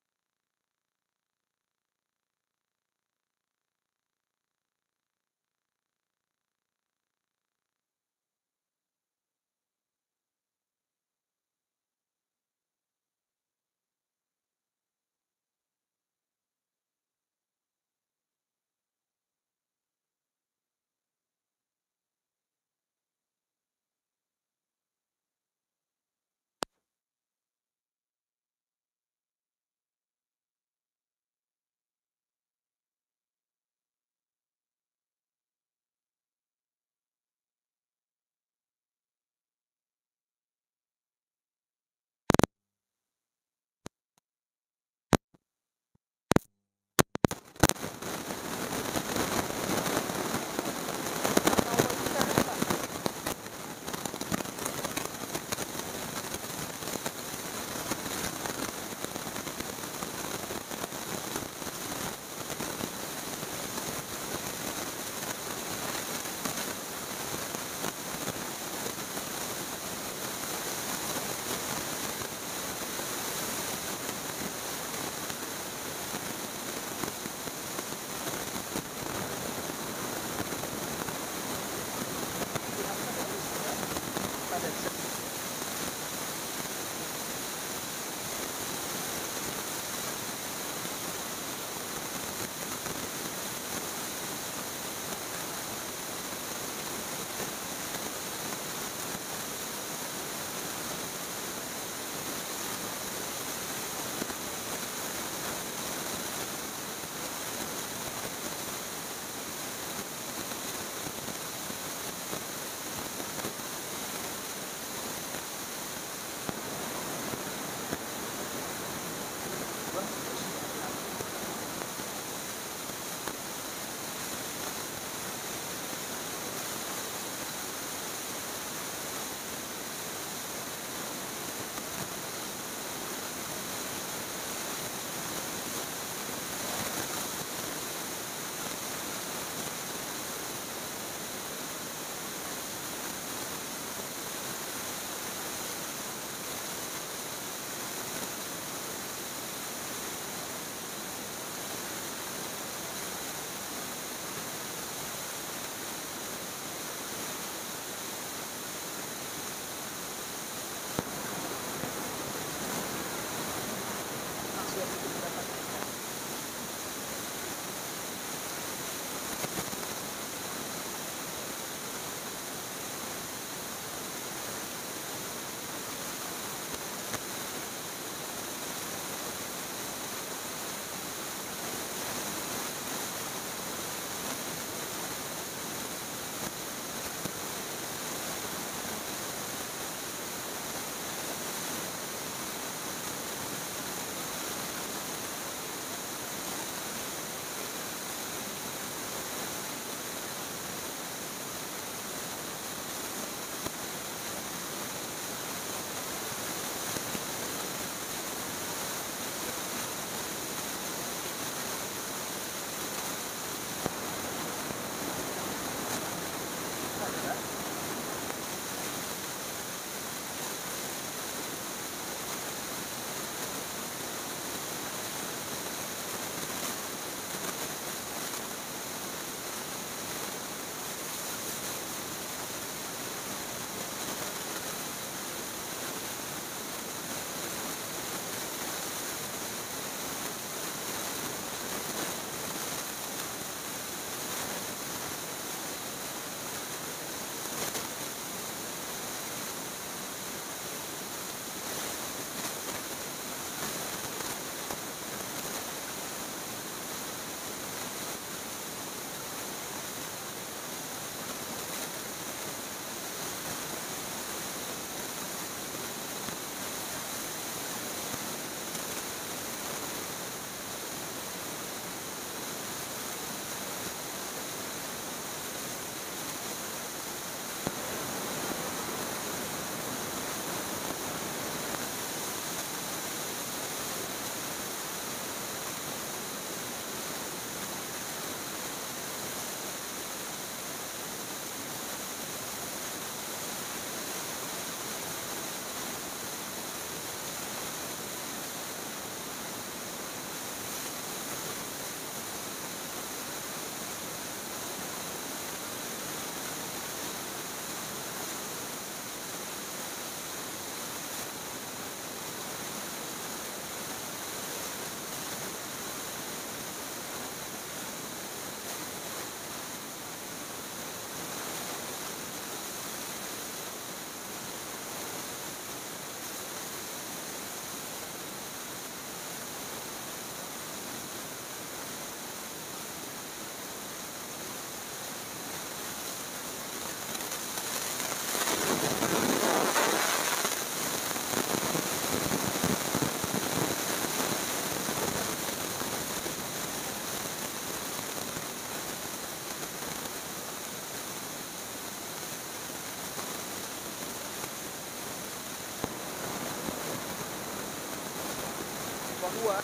kedua,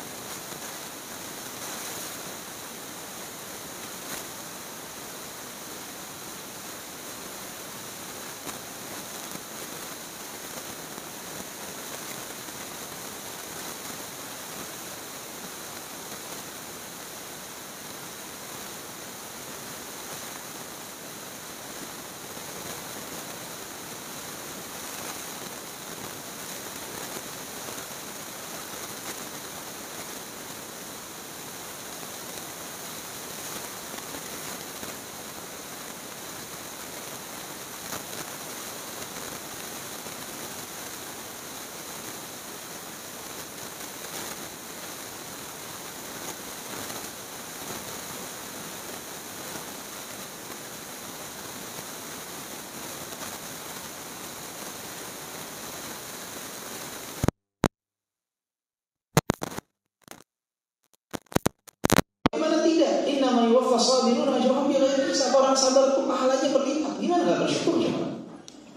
Gimana tidak? Innama yuwaffas sabiruna ajrahum bighairi hisab. Orang sabar itu pahalanya berlipat. Gimana enggak bersyukur coba?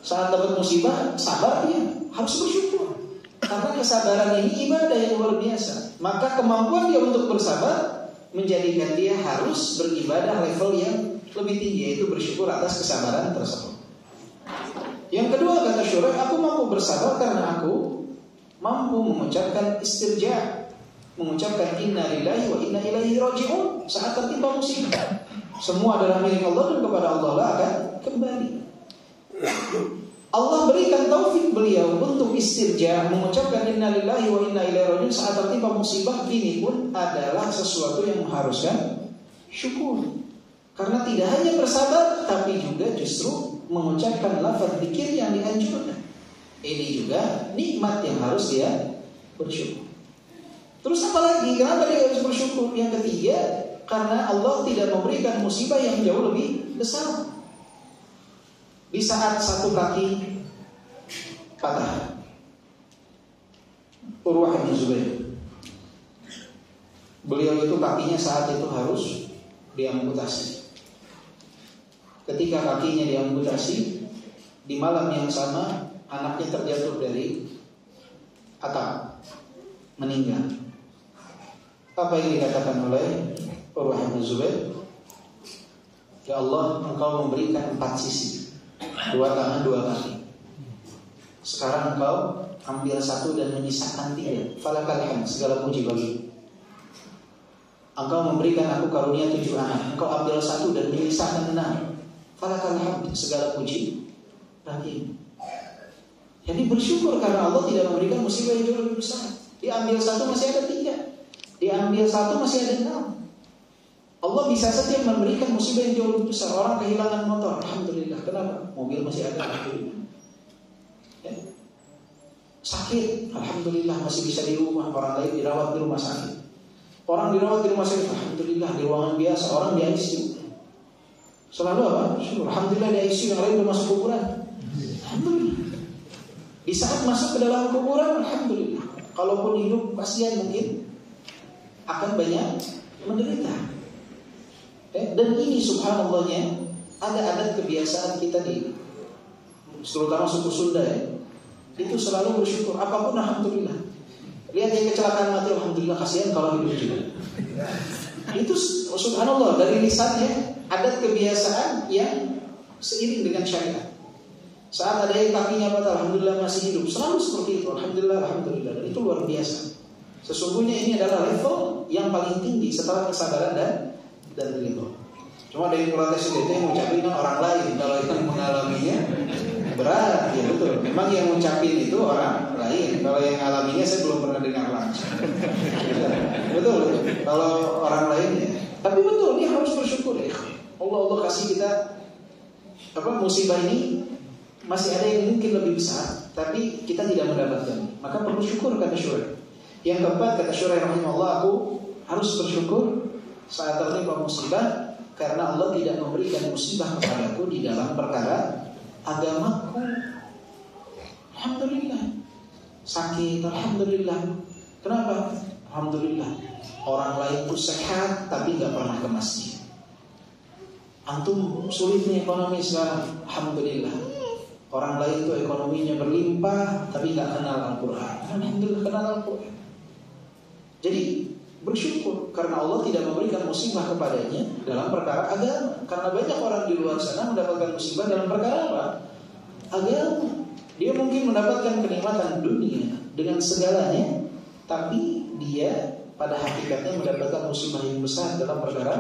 Saat dapat musibah, sabar dia, harus bersyukur. Karena kesabaran ini ibadah yang luar biasa. Maka kemampuan dia untuk bersabar menjadikan dia harus beribadah level yang lebih tinggi, yaitu bersyukur atas kesabaran tersebut. Yang kedua kata Syuraih, aku mampu bersabar karena aku mampu mengucapkan istirja, mengucapkan inna lillahi wa inna ilaihi raji'un saat tertimpa musibah. Semua adalah milik Allah dan kepada Allah lah akan kembali. Allah berikan taufik beliau untuk istirja, mengucapkan inna lillahi wa inna ilaihi raji'un saat tertimpa musibah. Ini pun adalah sesuatu yang mengharuskan syukur. Karena tidak hanya bersabar, tapi juga justru mengucapkan lafaz zikir yang dianjurkan. Ini juga nikmat yang harus dia bersyukur. Terus apa lagi? Kenapa dia harus bersyukur? Yang ketiga, karena Allah tidak memberikan musibah yang jauh lebih besar. Di saat satu kaki patah, Urwah bin Zubair, beliau itu kakinya saat itu harus diamputasi. Ketika kakinya diamputasi, di malam yang sama anaknya terjatuh dari atap, meninggal. Apa yang dikatakan oleh Urwah bin Zubair? Ya Allah, Engkau memberikan 4 sisi, 2 tangan 2 kaki. Sekarang Engkau ambil 1 dan menyisakan 3. Falakal hamd, segala puji bagi. Engkau memberikan aku karunia 7 anak, Engkau ambil 1 dan menyisakan 6. Falakal hamd, segala puji bagi. Jadi bersyukur karena Allah tidak memberikan musibah yang jauh lebih besar. Diambil 1 masih ada 3, diambil 1 masih ada 6. Allah bisa saja memberikan musibah yang jauh lebih besar. Orang kehilangan motor, alhamdulillah. Kenapa? Mobil masih ada, alhamdulillah. Ya. Sakit, alhamdulillah masih bisa di rumah. Orang lain dirawat di rumah sakit. Orang dirawat di rumah sakit, alhamdulillah di ruangan biasa. Orang di ICU. Selalu apa? Alhamdulillah di ICU, yang lain udah masuk kuburan. Alhamdulillah. Di saat masuk ke dalam kuburan, alhamdulillah. Kalaupun hidup pasien mungkin akan banyak menderita. Dan ini subhanallahnya ada adat kebiasaan kita di terutama suku Sunda ya. Itu selalu bersyukur apapun alhamdulillah. Lihat yang kecelakaan mati alhamdulillah, kasihan kalau hidup juga. Itu subhanallah dari lisannya, adat kebiasaan yang seiring dengan syariat. Saat ada yang kakinya patah, alhamdulillah masih hidup. Selalu seperti itu, alhamdulillah, alhamdulillah. Dan itu luar biasa. Sesungguhnya ini adalah level yang paling tinggi setelah kesabaran dan ridho. Cuma dari protes itu yang mengucapin kan orang lain. Kalau yang mengalaminya berat, ya betul. Memang yang mengucapin itu orang lain. Kalau yang mengalaminya saya belum pernah dengar langsung. Betul. Kalau orang lain ya. Tapi betul, dia harus bersyukur ya. Allah kasih kita musibah ini. Masih ada yang mungkin lebih besar, tapi kita tidak mendapatkan. Maka perlu syukur kata Syuraih. Yang keempat kata Syuraih rahimahullah, aku harus bersyukur saat tertimpa musibah karena Allah tidak memberikan musibah kepadaku di dalam perkara agamaku. Alhamdulillah. Sakit, alhamdulillah. Kenapa? Alhamdulillah. Orang lain tuh sehat tapi nggak pernah ke masjid. Antum sulit nih ekonomi sekarang, alhamdulillah. Orang lain tuh ekonominya berlimpah tapi nggak kenal Al-Quran. Alhamdulillah kenal Al-Quran. Jadi bersyukur karena Allah tidak memberikan musibah kepadanya dalam perkara agama. Karena banyak orang di luar sana mendapatkan musibah dalam perkara apa? Agama. Dia mungkin mendapatkan kenikmatan dunia dengan segalanya, tapi dia pada hakikatnya mendapatkan musibah yang besar dalam perkara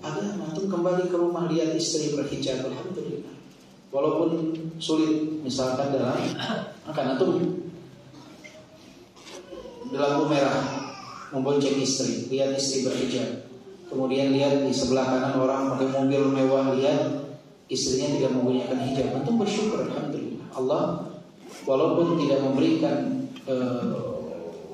agama. Antum kembali ke rumah, lihat istri berhijab, alhamdulillah. Walaupun sulit, misalkan dalam akan antum di lampu merah membonceng istri, lihat istri berhijab. Kemudian lihat di sebelah kanan orang pakai mobil mewah, lihat istrinya tidak menggunakan hijab. Antum bersyukur, alhamdulillah. Allah walaupun tidak memberikan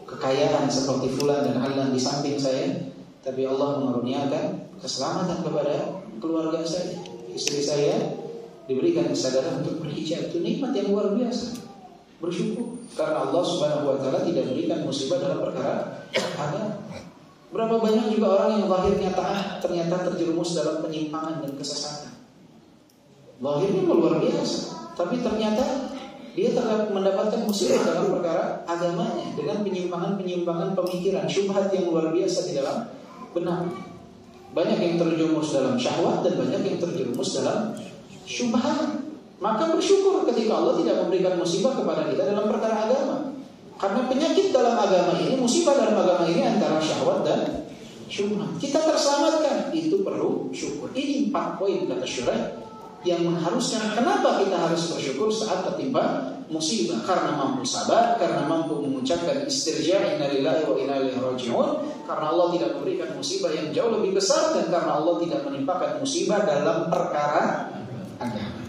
kekayaan seperti fulan dan alan di samping saya, tapi Allah mengaruniakan keselamatan kepada keluarga saya. Istri saya diberikan kesadaran untuk berhijab. Itu nikmat yang luar biasa. Bersyukur karena Allah Subhanahu wa taala tidak berikan musibah dalam perkara agama. Berapa banyak juga orang yang lahirnya taat ternyata terjerumus dalam penyimpangan dan kesesatan. Lahirnya luar biasa, tapi ternyata dia mendapatkan musibah dalam perkara agamanya dengan penyimpangan-penyimpangan pemikiran, syubhat yang luar biasa di dalam benak. Banyak yang terjerumus dalam syahwat dan banyak yang terjerumus dalam syubhat. Maka bersyukur ketika Allah tidak memberikan musibah kepada kita dalam perkara agama. Karena penyakit dalam agama ini, musibah dalam agama ini antara syahwat dan syubhat. Kita terselamatkan, itu perlu syukur. Ini 4 poin kata Syuraih yang mengharuskan kenapa kita harus bersyukur saat tertimpa musibah. Karena mampu sabar, karena mampu mengucapkan istirja, inna lillahi wa inna ilaihi raji'un, karena Allah tidak memberikan musibah yang jauh lebih besar, dan karena Allah tidak menimpakan musibah dalam perkara agama.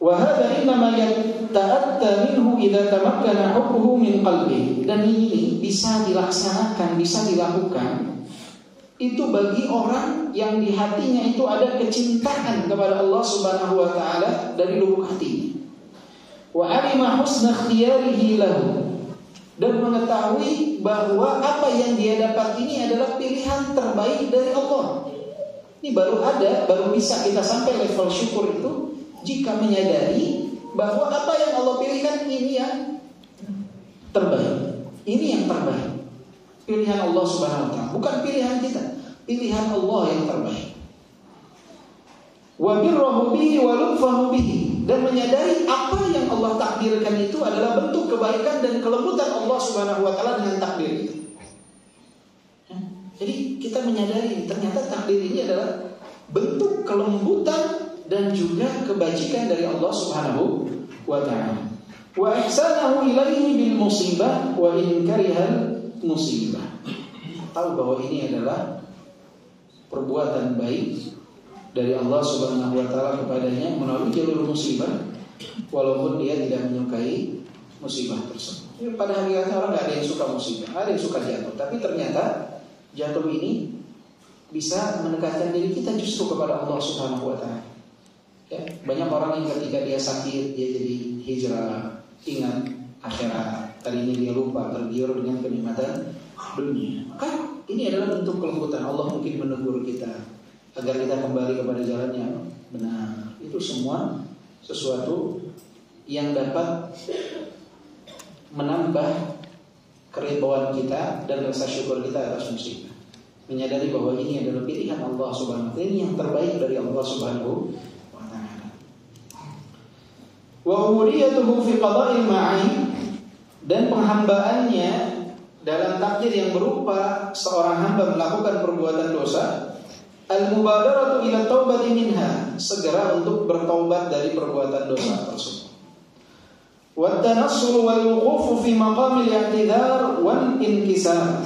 Wa hadza innama yata'atta minhu idza tamakkana hubbuhu min qalbi. Dan ini bisa dilaksanakan, bisa dilakukan itu bagi orang yang di hatinya itu ada kecintaan kepada Allah Subhanahu wa taala dari lubuk hatinya. Wa alima husna ikhtiyarihi lahu, dan mengetahui bahwa apa yang dia dapat ini adalah pilihan terbaik dari Allah. Ini baru bisa kita sampai level syukur itu jika menyadari bahwa apa yang Allah pilihkan ini yang terbaik. Ini yang terbaik. Pilihan Allah Subhanahu wa taala, bukan pilihan kita. Pilihan Allah yang terbaik. Wa birruhu bihi wa lutfahu bihi, dan menyadari apa yang Allah takdirkan itu adalah bentuk kebaikan dan kelembutan Allah Subhanahu wa taala dengan takdir itu. Jadi kita menyadari ternyata takdir ini adalah bentuk kelembutan dan juga kebajikan dari Allah Subhanahu wa taala. Wa ihsanahu ilaihi bil musibah wa in karihal musibah. Tahu bahwa ini adalah perbuatan baik dari Allah Subhanahu wa taala kepadanya melalui jalur musibah, walaupun dia tidak menyukai musibah tersebut. Pada hakikatnya orang tidak ada yang suka musibah, ada yang suka jatuh, tapi ternyata jatuh ini bisa mendekatkan diri kita justru kepada Allah Subhanahu wa taala. Ya, banyak orang yang ketika dia sakit dia jadi hijrah, ingat akhirat. Tadinya dia lupa, tergiur dengan kenikmatan dunia. Maka ini adalah bentuk kelembutan Allah mungkin menegur kita agar kita kembali kepada jalan yang benar. Itu semua sesuatu yang dapat menambah keridhaan kita dan rasa syukur kita atas musibah. Menyadari bahwa ini adalah pilihan Allah Subhanahu wa taala, ini yang terbaik dari Allah Subhanahu wa taala. Wa huriyatuhu fi qada'il ma'in, dan penghambaannya dalam takdir yang berupa seorang hamba melakukan perbuatan dosa, al-mubadaratu ila taubati minha, segera untuk bertaubat dari perbuatan dosa tersebut. Wa tanassul wal wuquf fi maqamil i'tidar wal inkisar,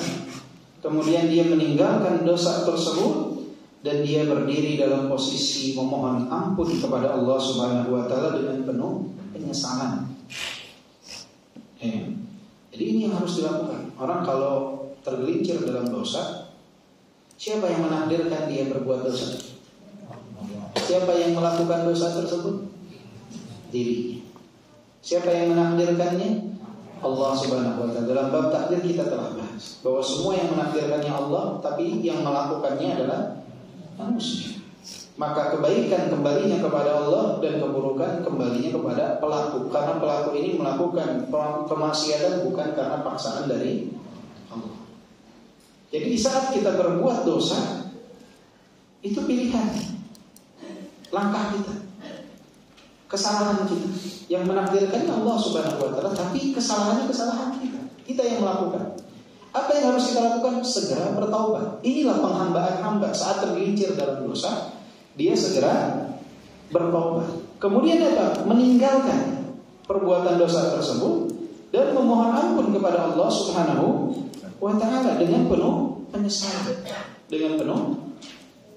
kemudian dia meninggalkan dosa tersebut dan dia berdiri dalam posisi memohon ampun kepada Allah Subhanahu wa taala dengan penuh penyesalan. Jadi ini yang harus dilakukan. Orang kalau tergelincir dalam dosa, siapa yang menakdirkan dia berbuat dosa? Siapa yang melakukan dosa tersebut? Dirinya. Siapa yang menakdirkannya? Allah Subhanahu wa taala. Dalam bab takdir kita telah bahas bahwa semua yang menakdirkannya Allah, tapi yang melakukannya adalah manusia. maka kebaikan kembalinya kepada Allah dan keburukan kembalinya kepada pelaku. Karena pelaku ini melakukan kemaksiatan bukan karena paksaan dari Allah. Jadi di saat kita berbuat dosa, itu pilihan, langkah kita, kesalahan kita. Yang menakdirkannya Allah Subhanahu wa Ta'ala, tapi kesalahannya kesalahan kita. Kita yang melakukan. Apa yang harus kita lakukan? Segera bertaubat. Inilah penghambaan hamba saat tergelincir dalam dosa, dia segera bertaubat. Kemudian apa? Meninggalkan perbuatan dosa tersebut dan memohon ampun kepada Allah Subhanahu wa Ta'ala dengan penuh penyesalan. Dengan penuh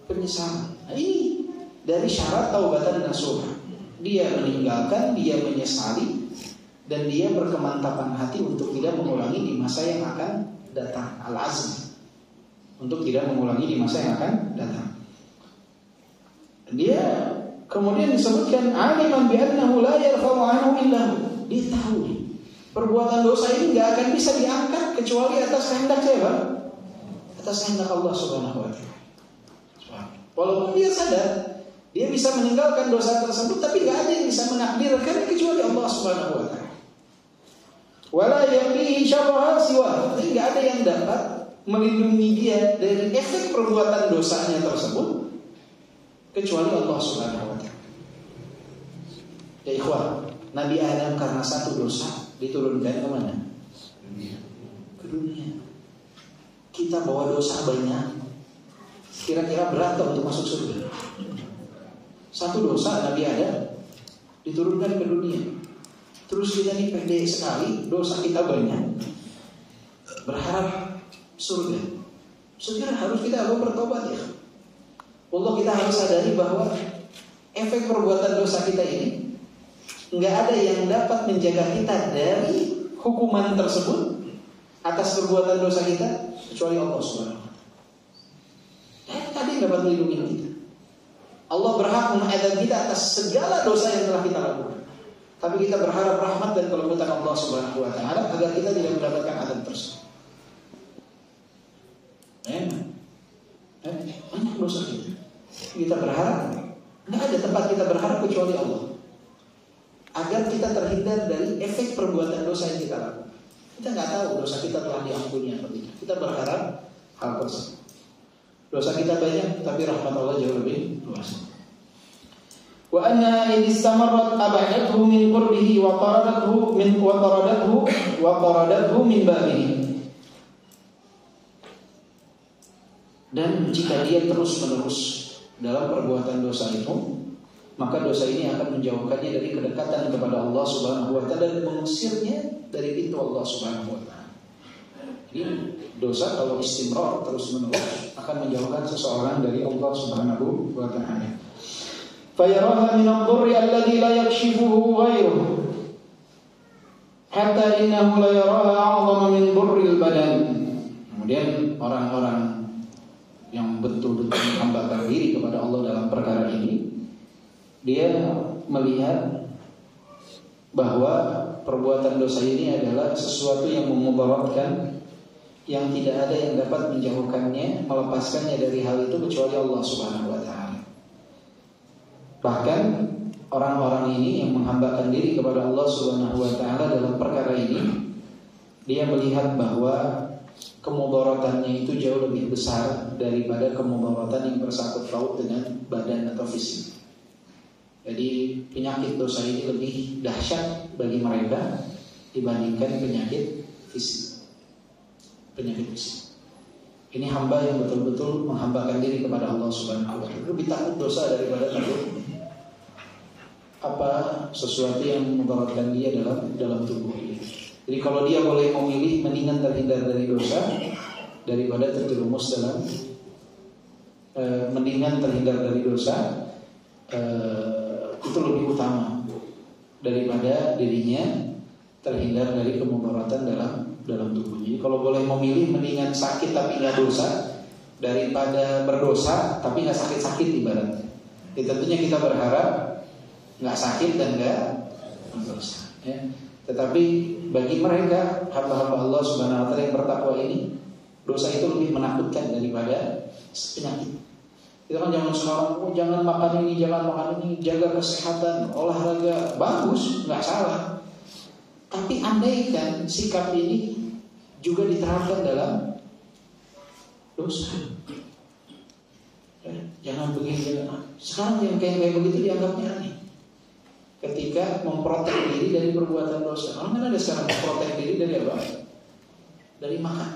penyesalan. Nah, ini dari syarat taubatan nasuha. Dia meninggalkan, dia menyesali, dan dia berkemantapan hati untuk tidak mengulangi di masa yang akan datang. Al-azm, untuk tidak mengulangi di masa yang akan datang. Dia kemudian disebutkan aliman bi annahu la yarfa'u anhu illa hu. Dia tahu perbuatan dosa ini enggak akan bisa diangkat kecuali atas kehendak siapa? Atas kehendak Allah Subhanahu wa Ta'ala. Walaupun dia sadar dia bisa meninggalkan dosa tersebut, tapi enggak ada yang bisa menakdirkan kecuali Allah Subhanahu wa Ta'ala. Wala yaqlihi syarraha siwa. Jadi enggak ada yang dapat melindungi dia dari efek perbuatan dosanya tersebut kecuali Allah Subhanahu wa Ta'ala. Ya ikhwan, Nabi Adam karena satu dosa diturunkan ke mana? Ke dunia. Kita bawa dosa banyak, kira-kira berat untuk masuk surga. Satu dosa Nabi Adam diturunkan ke dunia. Terus kita ini pendek sekali, dosa kita banyak, berharap surga. Segera harus kita bertobat ya. Allah, kita harus sadari bahwa efek perbuatan dosa kita ini nggak ada yang dapat menjaga kita dari hukuman tersebut atas perbuatan dosa kita kecuali Allah Subhanahu wa Ta'ala. Tadi dapat melindungi kita. Allah berhak mengadab kita atas segala dosa yang telah kita lakukan. Tapi kita berharap rahmat dan kelembutan Allah Subhanahu wa Ta'ala agar kita tidak mendapatkan adab tersebut. Banyak dosa kita. Kita berharap, nggak ada tempat kita berharap kecuali Allah, agar kita terhindar dari efek perbuatan dosa yang kita lakukan. Kita nggak tahu dosa kita telah diampuni atau tidak. Kita berharap hal tersebut. Dosa kita banyak, tapi rahmat Allah jauh lebih luas. Wa anna in istamarrat abadathu min qurbihi wa qaradathu min babihi. Dan jika dia terus-menerus dalam perbuatan dosa itu, maka dosa ini akan menjauhkannya dari kedekatan kepada Allah Subhanahu wa Ta'ala dan mengusirnya dari pintu Allah Subhanahu wa Ta'ala. Jadi dosa kalau istimrar terus-menerus akan menjauhkan seseorang dari Allah Subhanahu wa Ta'ala. Fayaraha min ad-durri alladhi la yakshifuhu ghayruhu hatta innahu la yaraha a'zama min durril badan. Kemudian orang-orang yang betul-betul menghambakan diri kepada Allah dalam perkara ini, dia melihat bahwa perbuatan dosa ini adalah sesuatu yang memudaratkan, yang tidak ada yang dapat menjauhkannya, melepaskannya dari hal itu kecuali Allah Subhanahu wa Ta'ala. Bahkan orang-orang ini yang menghambakan diri kepada Allah Subhanahu wa Ta'ala dalam perkara ini, dia melihat bahwa kemudaratannya itu jauh lebih besar daripada kemudaratan yang bersangkut paut dengan badan atau fisik. Jadi penyakit dosa ini lebih dahsyat bagi mereka dibandingkan penyakit fisik. Penyakit fisik. Ini hamba yang betul-betul menghambakan diri kepada Allah Subhanahu wa Ta'ala. Lebih takut dosa daripada takut sesuatu yang memudaratkan dia dalam tubuh ini. Jadi kalau dia boleh memilih, mendingan terhindar dari dosa daripada terjerumus dalam mendingan terhindar dari dosa, itu lebih utama daripada dirinya terhindar dari kemudaratan dalam tubuhnya. Jadi kalau boleh memilih, mendingan sakit tapi nggak dosa daripada berdosa tapi nggak sakit-sakit ibaratnya. Tentunya kita berharap nggak sakit dan nggak berdosa. Ya. Tetapi bagi mereka hamba-hamba Allah Subhanahu wa Ta'ala yang bertakwa ini, dosa itu lebih menakutkan daripada penyakit. Kita kan zaman sekarang, jangan makan ini, jangan makan ini, jaga kesehatan, olahraga, bagus, nggak salah. Tapi andaikan sikap ini juga diterapkan dalam dosa, jangan begini, jangan. Sekarang yang kayak begitu dianggapnya aneh. Ketika memprotek diri dari perbuatan dosa, orang kan ada sekarang memprotek diri dari apa? Dari makan.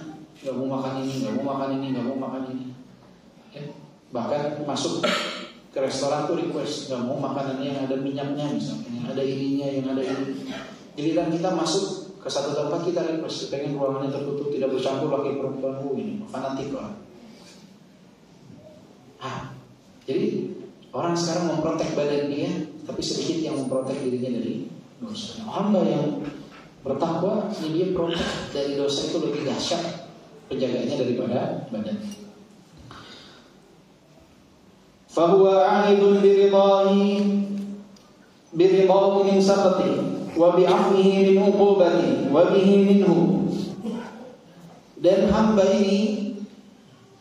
Nggak mau makan ini, nggak mau makan ini, nggak mau makan ini. Ya. Bahkan masuk ke restoran tuh request, nggak mau makanan yang ada minyaknya misalnya, yang ada ininya, yang ada ini. Giliran kita masuk ke satu tempat kita request, pengen ruangannya tertutup, tidak bercampur laki perempuan, ini fanatik orang. Jadi orang sekarang memprotek badan dia, tapi sedikit yang memprotek dirinya dari dosa. Hamba yang bertakwa, ini dia protek dari dosa itu lebih dahsyat penjaganya daripada badan. Fahuwa a'idun biridahu min saqati wa bi'afwihi min uqubati wa bihi minhu. Dan hamba ini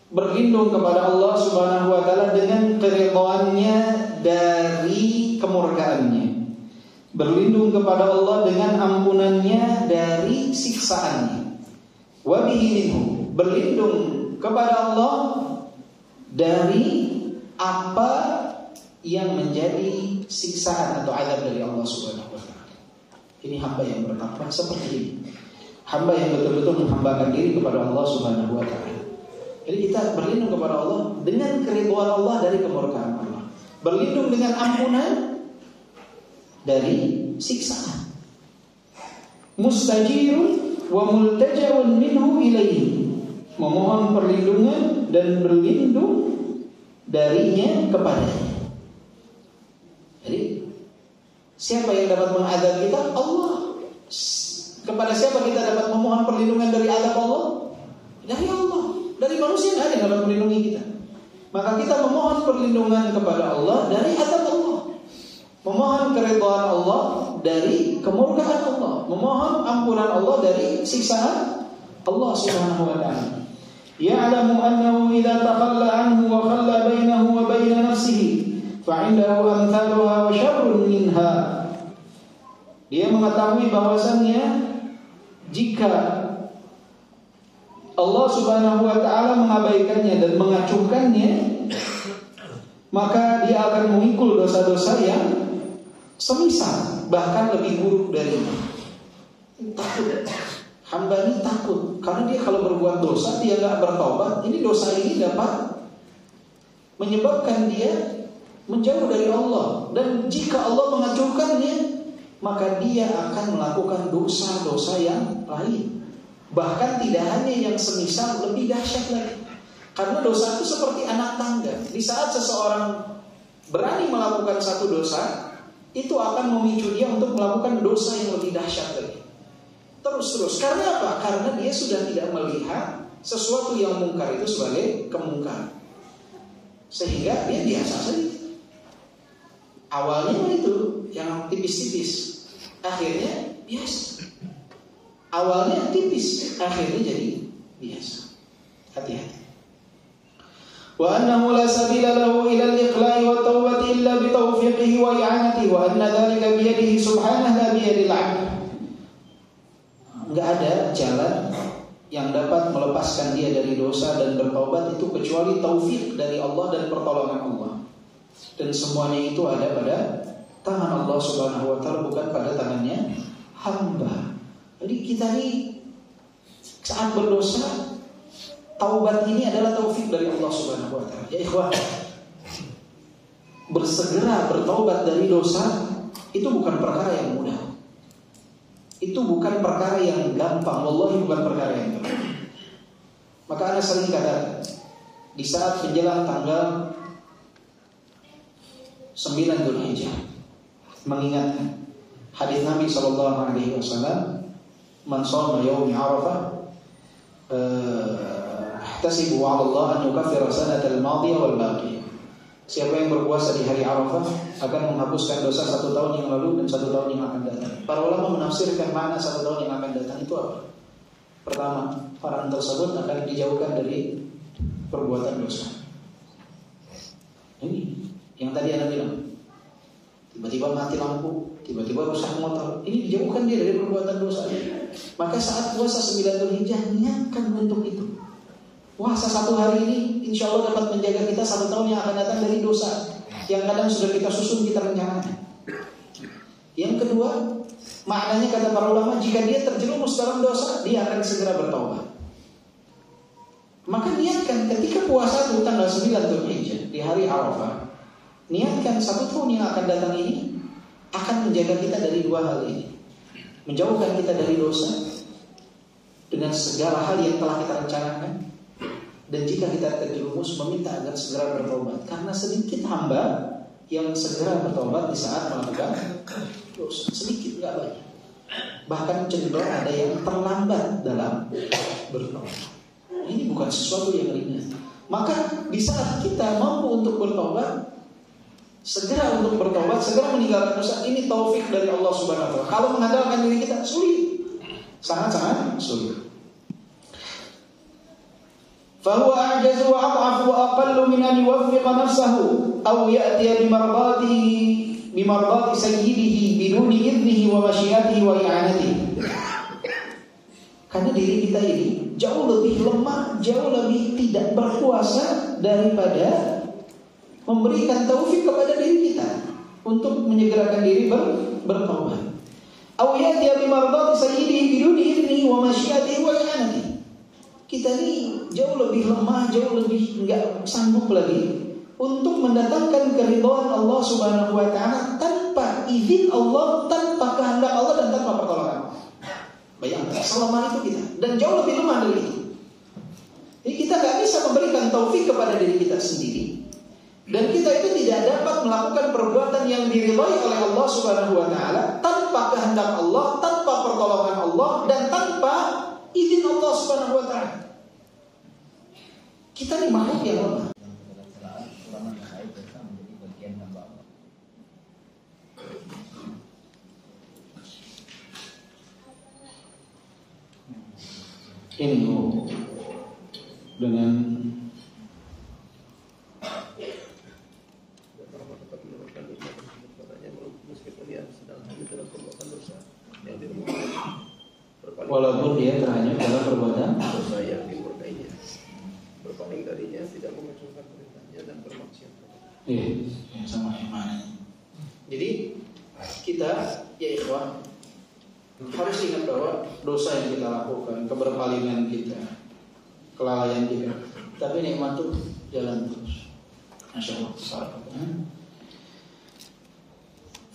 berlindung kepada Allah Subhanahu wa taala dengan keridhaannya dari kemurkaannya. Berlindung kepada Allah dengan ampunannya dari siksaannya. Wa bihi minhu. Berlindung kepada Allah dari apa yang menjadi siksaan atau azab dari Allah Subhanahu wa taala. Ini hamba yang bertakwa seperti ini. Hamba yang betul-betul menghambakan diri kepada Allah Subhanahu wa taala. Jadi kita berlindung kepada Allah dengan keridhaan Allah dari kemurkaan Allah. Berlindung dengan ampunan dari siksaan. Mustajirun wa multaja'un minhu ilaihi. Memohon perlindungan dan berlindung darinya kepadanya. Jadi siapa yang dapat mengadab kita? Allah. Kepada siapa kita dapat memohon perlindungan dari azab Allah? Dari Allah. Dari manusia tidak ada yang dapat melindungi kita. Maka kita memohon perlindungan kepada Allah dari azab Allah. Memohon keridhaan Allah dari kemurkaan Allah. Memohon ampunan Allah dari siksaan Allah Subhanahu wa taala. Ya'lamu annahu idza takhalla anhu wa khalla bainahu wa bain nafsihi fa'indahu amthaluha wa syarrun minha. Dia mengetahui bahwasannya jika Allah Subhanahu wa taala mengabaikannya dan mengacuhkannya, maka dia akan memikul dosa-dosa yang semisal, bahkan lebih buruk darinya. Takut. Hamba ini takut karena dia kalau berbuat dosa dia nggak bertaubat, ini dosa ini dapat menyebabkan dia menjauh dari Allah, dan jika Allah mengacuhkannya maka dia akan melakukan dosa-dosa yang lain, bahkan tidak hanya yang semisal, lebih dahsyat lagi. Karena dosa itu seperti anak tangga. Di saat seseorang berani melakukan satu dosa, itu akan memicu dia untuk melakukan dosa yang lebih dahsyat lagi. Terus. Karena apa? Karena dia sudah tidak melihat sesuatu yang mungkar itu sebagai kemungkaran, sehingga dia biasa saja. Awalnya itu yang tipis-tipis, akhirnya biasa. Awalnya tipis, akhirnya jadi biasa. Hati-hati. Wa annahu la sabila lahu ila al-iqla'i wa tawbati illa bi tawfiqihi wa i'anatihi wa anna dhalika bi yadihi subhanahu la bi yadil 'abd. Enggak ada jalan yang dapat melepaskan dia dari dosa dan bertaubat itu kecuali taufik dari Allah dan pertolongan Allah. Dan semuanya itu ada pada tangan Allah Subhanahu wa taala, bukan pada tangannya hamba. Jadi kita ini saat berdosa, taubat ini adalah taufik dari Allah Subhanahu wa taala. Ya ikhwan, bersegera bertaubat dari dosa itu bukan perkara yang mudah. Itu bukan perkara yang gampang. Wallahi bukan perkara yang gampang. Maka ana sering katakan, di saat menjelang tanggal 9 Dzulhijjah, mengingatkan hadis Nabi SAW, man shoma yaumi Arafah ihtasibu 'ala Allah an yukaffira sanatal madiyah wal baqiyah. Siapa yang berpuasa di hari Arafah akan menghapuskan dosa 1 tahun yang lalu dan 1 tahun yang akan datang. Para ulama menafsirkan makna 1 tahun yang akan datang itu apa? Pertama, orang tersebut akan dijauhkan dari perbuatan dosa. Yang tadi Anda bilang, tiba-tiba mati lampu, tiba-tiba rusak motor, ini dijauhkan dia dari perbuatan dosa. Maka saat puasa 9 Dzulhijjah, niatkan untuk itu. Puasa 1 hari ini insya Allah dapat menjaga kita 1 tahun yang akan datang dari dosa yang kadang sudah kita susun, kita rencanakan. Yang kedua, maknanya kata para ulama, jika dia terjerumus dalam dosa, dia akan segera bertaubat. Maka niatkan ketika puasa itu tanggal 9 Dzulhijjah di hari Arafah, niatkan 1 tahun yang akan datang ini akan menjaga kita dari 2 hal ini. Menjauhkan kita dari dosa dengan segala hal yang telah kita rencanakan. Dan jika kita terjerumus, meminta agar segera bertobat. Karena sedikit hamba yang segera bertobat di saat melakukan dosa. Sedikit, gak banyak. Bahkan cenderung ada yang terlambat dalam bertobat. Ini bukan sesuatu yang ringan. Maka di saat kita mampu untuk bertobat, segera untuk bertobat, segera meninggalkan dosa, ini taufik dari Allah Subhanahu wa taala. Kalau mengandalkan diri kita sulit. Sangat-sangat sulit. Fahuwa a'jazu wa ad'afu wa aqallu min an yuwaffiqa nafsahu aw ya'tiya bimardati sayyidihi biduni idnihi wa masyiatihi wa i'anatihi. Karena diri kita ini jauh lebih lemah, jauh lebih tidak berkuasa daripada memberikan taufik kepada diri kita untuk menyegerakan diri bertaubat. Aw ya'tiya bimardati sayyidihi biduni idnihi wa masyiatihi wa i'anatihi. Kita ini jauh lebih lemah, jauh lebih enggak sanggup lagi untuk mendatangkan keridhaan Allah Subhanahu wa taala tanpa izin Allah, tanpa kehendak Allah dan tanpa pertolongan Allah. Bayangkan, selemah itu kita dan jauh lebih lemah dari itu. Jadi kita enggak bisa memberikan taufik kepada diri kita sendiri. Dan kita itu tidak dapat melakukan perbuatan yang diridhai oleh Allah Subhanahu wa taala tanpa kehendak Allah, tanpa pertolongan Allah dan tanpa izin Allah Subhanahu wa taala. Kita ini makhluk yang lemah. Ini dengan walaupun dia terhanyut dalam perbuatan dosa yang dimurkainya, berpaling darinya, tidak mengecilkan perintahnya dan bermaksiat. Iya, sama iman. Jadi kita, ya ikhwan, harus ingat bahwa dosa yang kita lakukan, keberpalingan kita, kelalaian kita, tapi nikmat itu jalan terus. Masya Allah.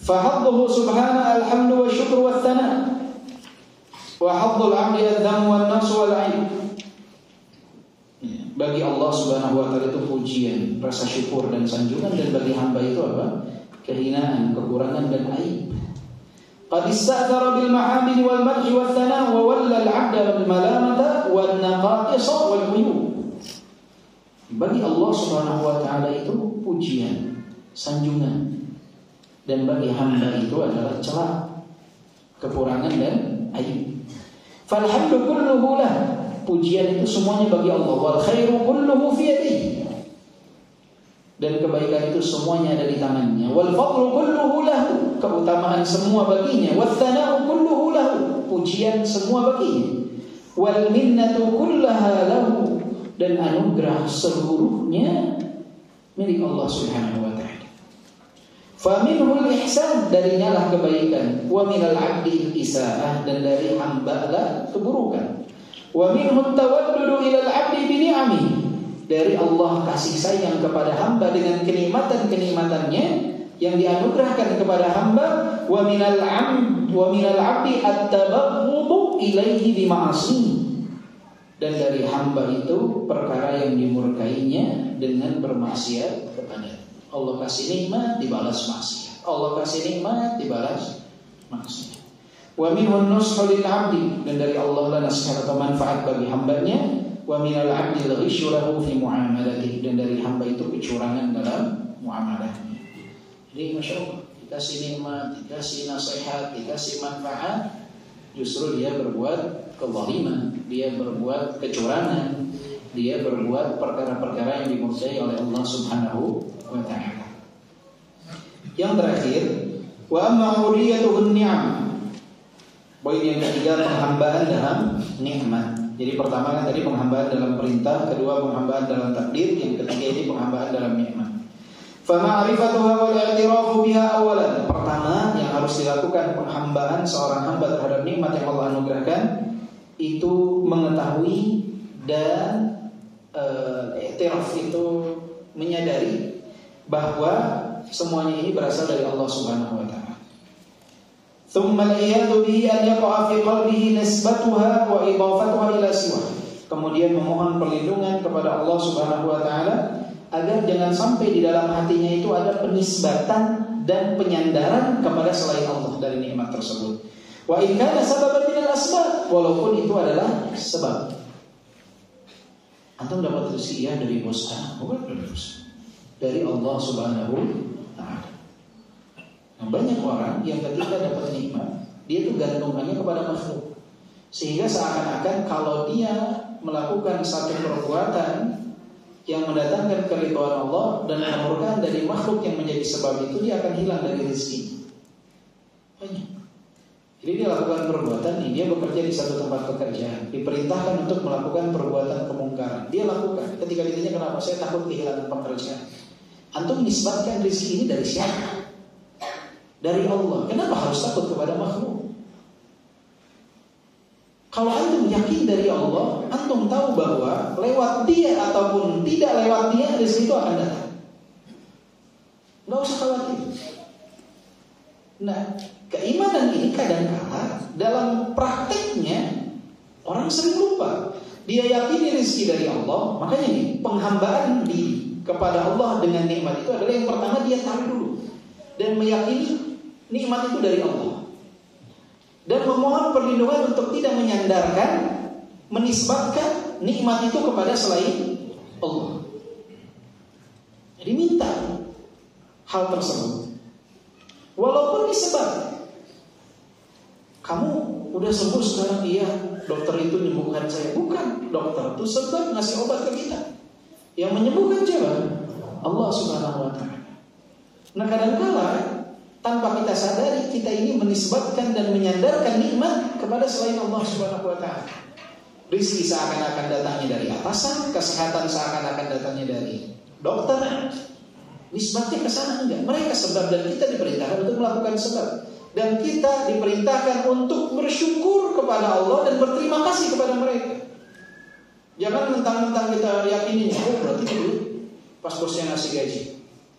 Fahadduhu subhana alhamdu wa syukru wa thana wa haddul abdi ad-dam wa an-nafs wal 'ain. Bagi Allah Subhanahu wa taala itu pujian, rasa syukur dan sanjungan, dan bagi hamba itu apa? Kehinaan, kekurangan dan aib. Qad ista'thara bil mahamid wal madh wal thana wa walla al-'abda bil malamata wan naqa'is wal uyub. Bagi Allah Subhanahu wa taala itu pujian, sanjungan, dan bagi hamba itu adalah celah, kekurangan dan aib. Falhamdu kulluhu lah, pujian itu semuanya bagi Allah. Wal khairu kulluhu fi yadihi, dan kebaikan itu semuanya ada di tangannya. Wal fadlu kulluhu lahu, keutamaan semua baginya. Wat thana'u kulluhu lahu, pujian semua baginya. Wal minnatu kullaha lahu, dan anugerah seluruhnya milik Allah Subhanahu wa taala. Faminhul ihsan, darinya lah kebaikan. Wa minal abdi isaah, dan dari hamba lah keburukan. Wa minhut tawaddudu ilal abdi bi ni'ami, dari Allah kasih sayang kepada hamba dengan kenikmatan-kenikmatannya yang dianugerahkan kepada hamba. Wa minal abdi at-tabaghudu ilaihi bi ma'asi, dan dari hamba itu perkara yang dimurkainya dengan bermaksiat kepada Allah. Kasih nikmat dibalas maksiat, Allah kasih nikmat dibalas maksiat. Wa minhun nushu lil 'abdi, dan dari Allah lah nasihat atau manfaat bagi hambanya. Wa minal 'abdi al-ghisyu lahu fi mu'amalatihi, dan dari hamba itu kecurangan dalam muamalahnya. Jadi Masya Allah, dikasih nikmat, dikasih nasihat, dikasih manfaat, justru dia berbuat kezaliman, dia berbuat kecurangan, dia berbuat perkara-perkara yang dimurkai oleh Allah Subhanahu wa ta'ala. Wa amma uriyatuhun ni'am. Poin yang ketiga, penghambaan dalam nikmat. Jadi pertama kan tadi penghambaan dalam perintah, kedua penghambaan dalam takdir, yang ketiga ini penghambaan dalam nikmat. Fa ma'rifatuha wal i'tirafu biha awalan. Pertama yang harus dilakukan penghambaan seorang hamba terhadap nikmat yang Allah anugerahkan itu mengetahui dan i'tiraf itu menyadari bahwa semuanya ini berasal dari Allah Subhanahu wa taala. Tsumma al-iyadu bihi an yaqa'a fi qalbihi nisbatuha wa idafatuha ila siwa. Kemudian memohon perlindungan kepada Allah Subhanahu wa taala agar jangan sampai di dalam hatinya itu ada penisbatan dan penyandaran kepada selain Allah dari nikmat tersebut. Wa in kana sababan min al-asbab, walaupun itu adalah sebab. Antum dapat rezeki ya dari bos A, bukan dari bos, dari Allah Subhanahu wa taala. Nah, banyak orang yang ketika dapat nikmat, dia itu gantungannya kepada makhluk. Sehingga seakan-akan kalau dia melakukan satu perbuatan yang mendatangkan keridhaan Allah dan kemurkaan dari makhluk yang menjadi sebab itu, dia akan hilang dari rezeki. Banyak. Jadi dia lakukan perbuatan ini, dia bekerja di satu tempat pekerjaan, diperintahkan untuk melakukan perbuatan kemungkaran. Dia lakukan. Ketika ditanya kenapa, saya takut kehilangan pekerjaan. Antum nisbatkan rezeki ini dari siapa? Dari Allah. Kenapa harus takut kepada makhluk? Kalau antum yakin dari Allah, antum tahu bahwa lewat dia ataupun tidak lewat dia, rezeki itu akan datang. Nggak usah khawatir. Nah, keimanan ini kadang-kala dalam prakteknya orang sering lupa. Dia yakini rezeki dari Allah, makanya nih penghambaan diri kepada Allah dengan nikmat itu adalah yang pertama dia tahu dulu dan meyakini nikmat itu dari Allah. Dan memohon perlindungan untuk tidak menyandarkan, menisbatkan nikmat itu kepada selain Allah. Jadi minta hal tersebut. Walaupun disebab kamu udah sembuh sekarang, iya dokter itu menyembuhkan saya. Bukan, dokter itu sebab ngasih obat ke kita. Yang menyembuhkan siapa? Allah Subhanahu wa taala. Nah kadang-kala tanpa kita sadari kita ini menisbatkan dan menyandarkan nikmat kepada selain Allah Subhanahu wa taala. Rizki seakan-akan datangnya dari atasan, kesehatan seakan-akan datangnya dari dokter. Nisbatnya ke sana enggak. Mereka sebab dan kita diperintahkan untuk melakukan sebab. Dan kita diperintahkan untuk bersyukur kepada Allah dan berterima kasih kepada mereka. Jangan mentang-mentang kita yakinin, oh berarti dulu pas bosnya ngasih gaji,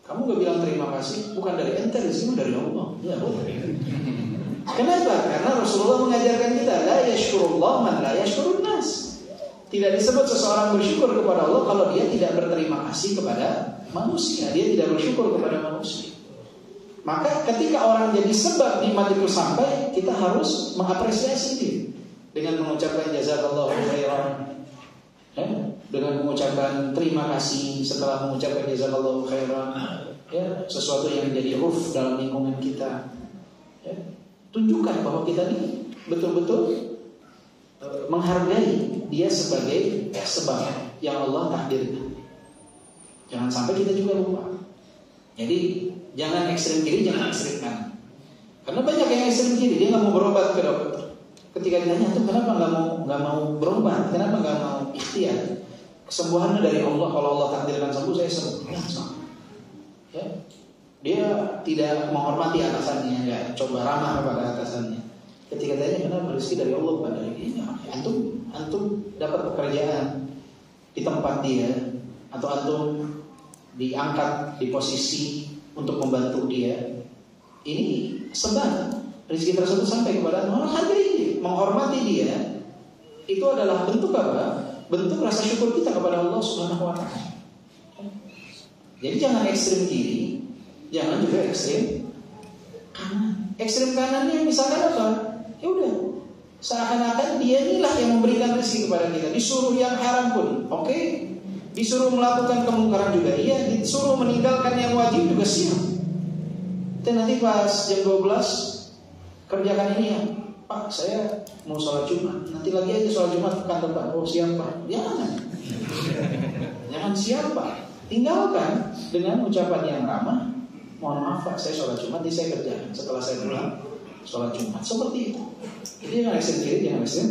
kamu gak bilang terima kasih, bukan dari ente, rezeki dari Allah. Ya, kenapa? Karena Rasulullah mengajarkan kita, la yashkurullah man la yashkurun nas. Tidak disebut seseorang bersyukur kepada Allah kalau dia tidak berterima kasih kepada manusia, dia tidak bersyukur kepada manusia. Maka ketika orang jadi sebab nikmat itu sampai, kita harus mengapresiasi dia dengan mengucapkan jazakallahu khairan, dengan mengucapkan terima kasih setelah mengucapkan jazakallahu khairan, ya, sesuatu yang menjadi uruf dalam lingkungan kita. Ya, tunjukkan bahwa kita ini betul-betul menghargai dia sebagai sebab yang Allah takdirkan. Jangan sampai kita juga lupa. Jadi jangan ekstrem kiri, jangan ekstrem kanan. Karena banyak yang ekstrem kiri, dia nggak mau berobat ke dokter. Ketika ditanya tuh kenapa nggak mau berobat, kenapa nggak mau ikhtiar, kesembuhannya dari Allah. Kalau Allah takdirkan sembuh, saya sembuh. Ya, dia tidak menghormati atasannya, ya, coba ramah kepada atasannya. Ketika ditanya kenapa, rezeki dari Allah bukan dari dia. Antum dapat pekerjaan di tempat dia, atau antum diangkat di posisi untuk membantu dia. Ini sebab rezeki tersebut sampai kepada orang, hargai dia, menghormati dia. Itu adalah bentuk apa? Bentuk rasa syukur kita kepada Allah Subhanahu wa taala. Jadi jangan ekstrem kiri, jangan juga ekstrem kanan. Ekstrem kanannya misalkan apa? Ya udah, seakan-akan dia inilah yang memberikan rezeki kepada kita. Disuruh yang haram pun, oke. Disuruh melakukan kemungkaran juga, iya. Disuruh meninggalkan yang wajib juga siap. Dan nanti pas jam 12 kerjakan ini ya, Pak, saya mau sholat Jumat. Nanti lagi aja sholat Jumat ke kantor Pak. Oh siap Pak. Jangan siap Pak. Tinggalkan dengan ucapan yang ramah. mohon maaf Pak, saya sholat Jumat, nanti saya kerjakan setelah saya pulang sholat Jumat. Seperti itu. Jadi jangan ekstrim kiri, jangan ekstrim.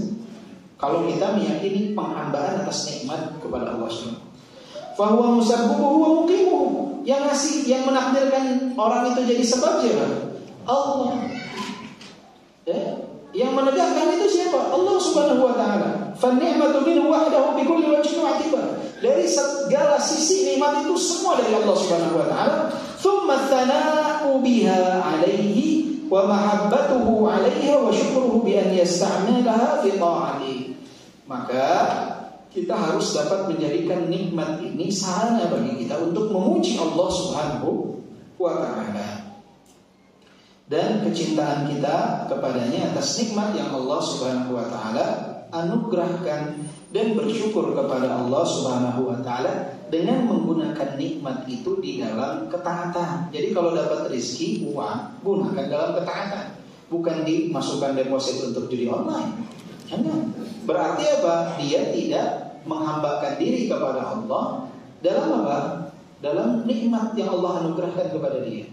Kalau kita meyakini penghambaan atas nikmat kepada Allah SWT, fahuwa musabbubuhu wa muqimuhu. Yang ngasih, yang menakdirkan orang itu jadi sebab siapa? Allah. Ya? Yang menegakkan itu siapa? Allah Subhanahu wa taala. Fa ni'matu minhu wahdahu bi kulli wajhin wa i'tibar. Dari segala sisi nikmat itu semua dari Allah Subhanahu wa taala. Tsumma tsana'u biha 'alaihi wa mahabbatuhu 'alaiha wa syukruhu bi an yasta'milaha fi ta'atihi. Maka kita harus dapat menjadikan nikmat ini sarana bagi kita untuk memuji Allah Subhanahu wa taala. Dan kecintaan kita kepadanya atas nikmat yang Allah Subhanahu wa taala anugerahkan, dan bersyukur kepada Allah Subhanahu wa taala dengan menggunakan nikmat itu di dalam ketaatan. Jadi kalau dapat rezeki, uang, gunakan dalam ketaatan, bukan dimasukkan deposit untuk judi online. Jangan. Berarti apa? Dia tidak menghambakan diri kepada Allah dalam apa? Dalam nikmat yang Allah anugerahkan kepada dia.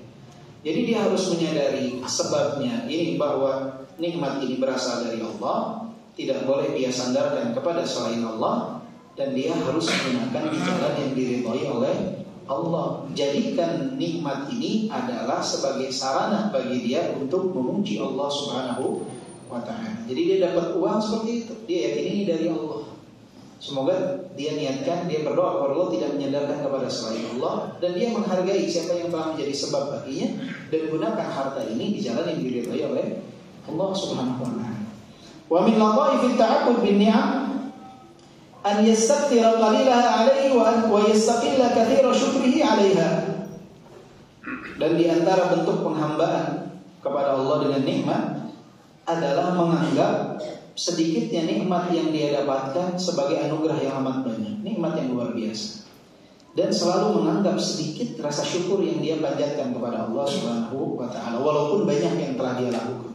Jadi dia harus menyadari sebabnya ini, bahwa nikmat ini berasal dari Allah, tidak boleh dia sandarkan kepada selain Allah, dan dia harus menggunakan di jalan yang diridhai oleh Allah. Jadikan nikmat ini adalah sebagai sarana bagi dia untuk memuji Allah Subhanahu wa ta'ala. Jadi dia dapat uang seperti itu, dia yakin ini dari Allah. Semoga dia niatkan, dia berdoa kepada Allah, tidak menyandarkan kepada selain Allah, dan dia menghargai siapa yang telah menjadi sebab baginya, dan gunakan harta ini di jalan yang diridhai oleh Allah Subhanahu wa ta'ala. Wa min lataifit ta'abbud bin ni'am an yastakthira qalilaha 'alaihi wa yastaqilla katsira syukrihi 'alaiha. Dan di antara bentuk penghambaan kepada Allah dengan nikmat adalah menganggap sedikitnya nikmat yang dia dapatkan sebagai anugerah yang amat banyak, nikmat yang luar biasa, dan selalu menganggap sedikit rasa syukur yang dia panjatkan kepada Allah Subhanahu wa ta'ala, walaupun banyak yang telah dia lakukan.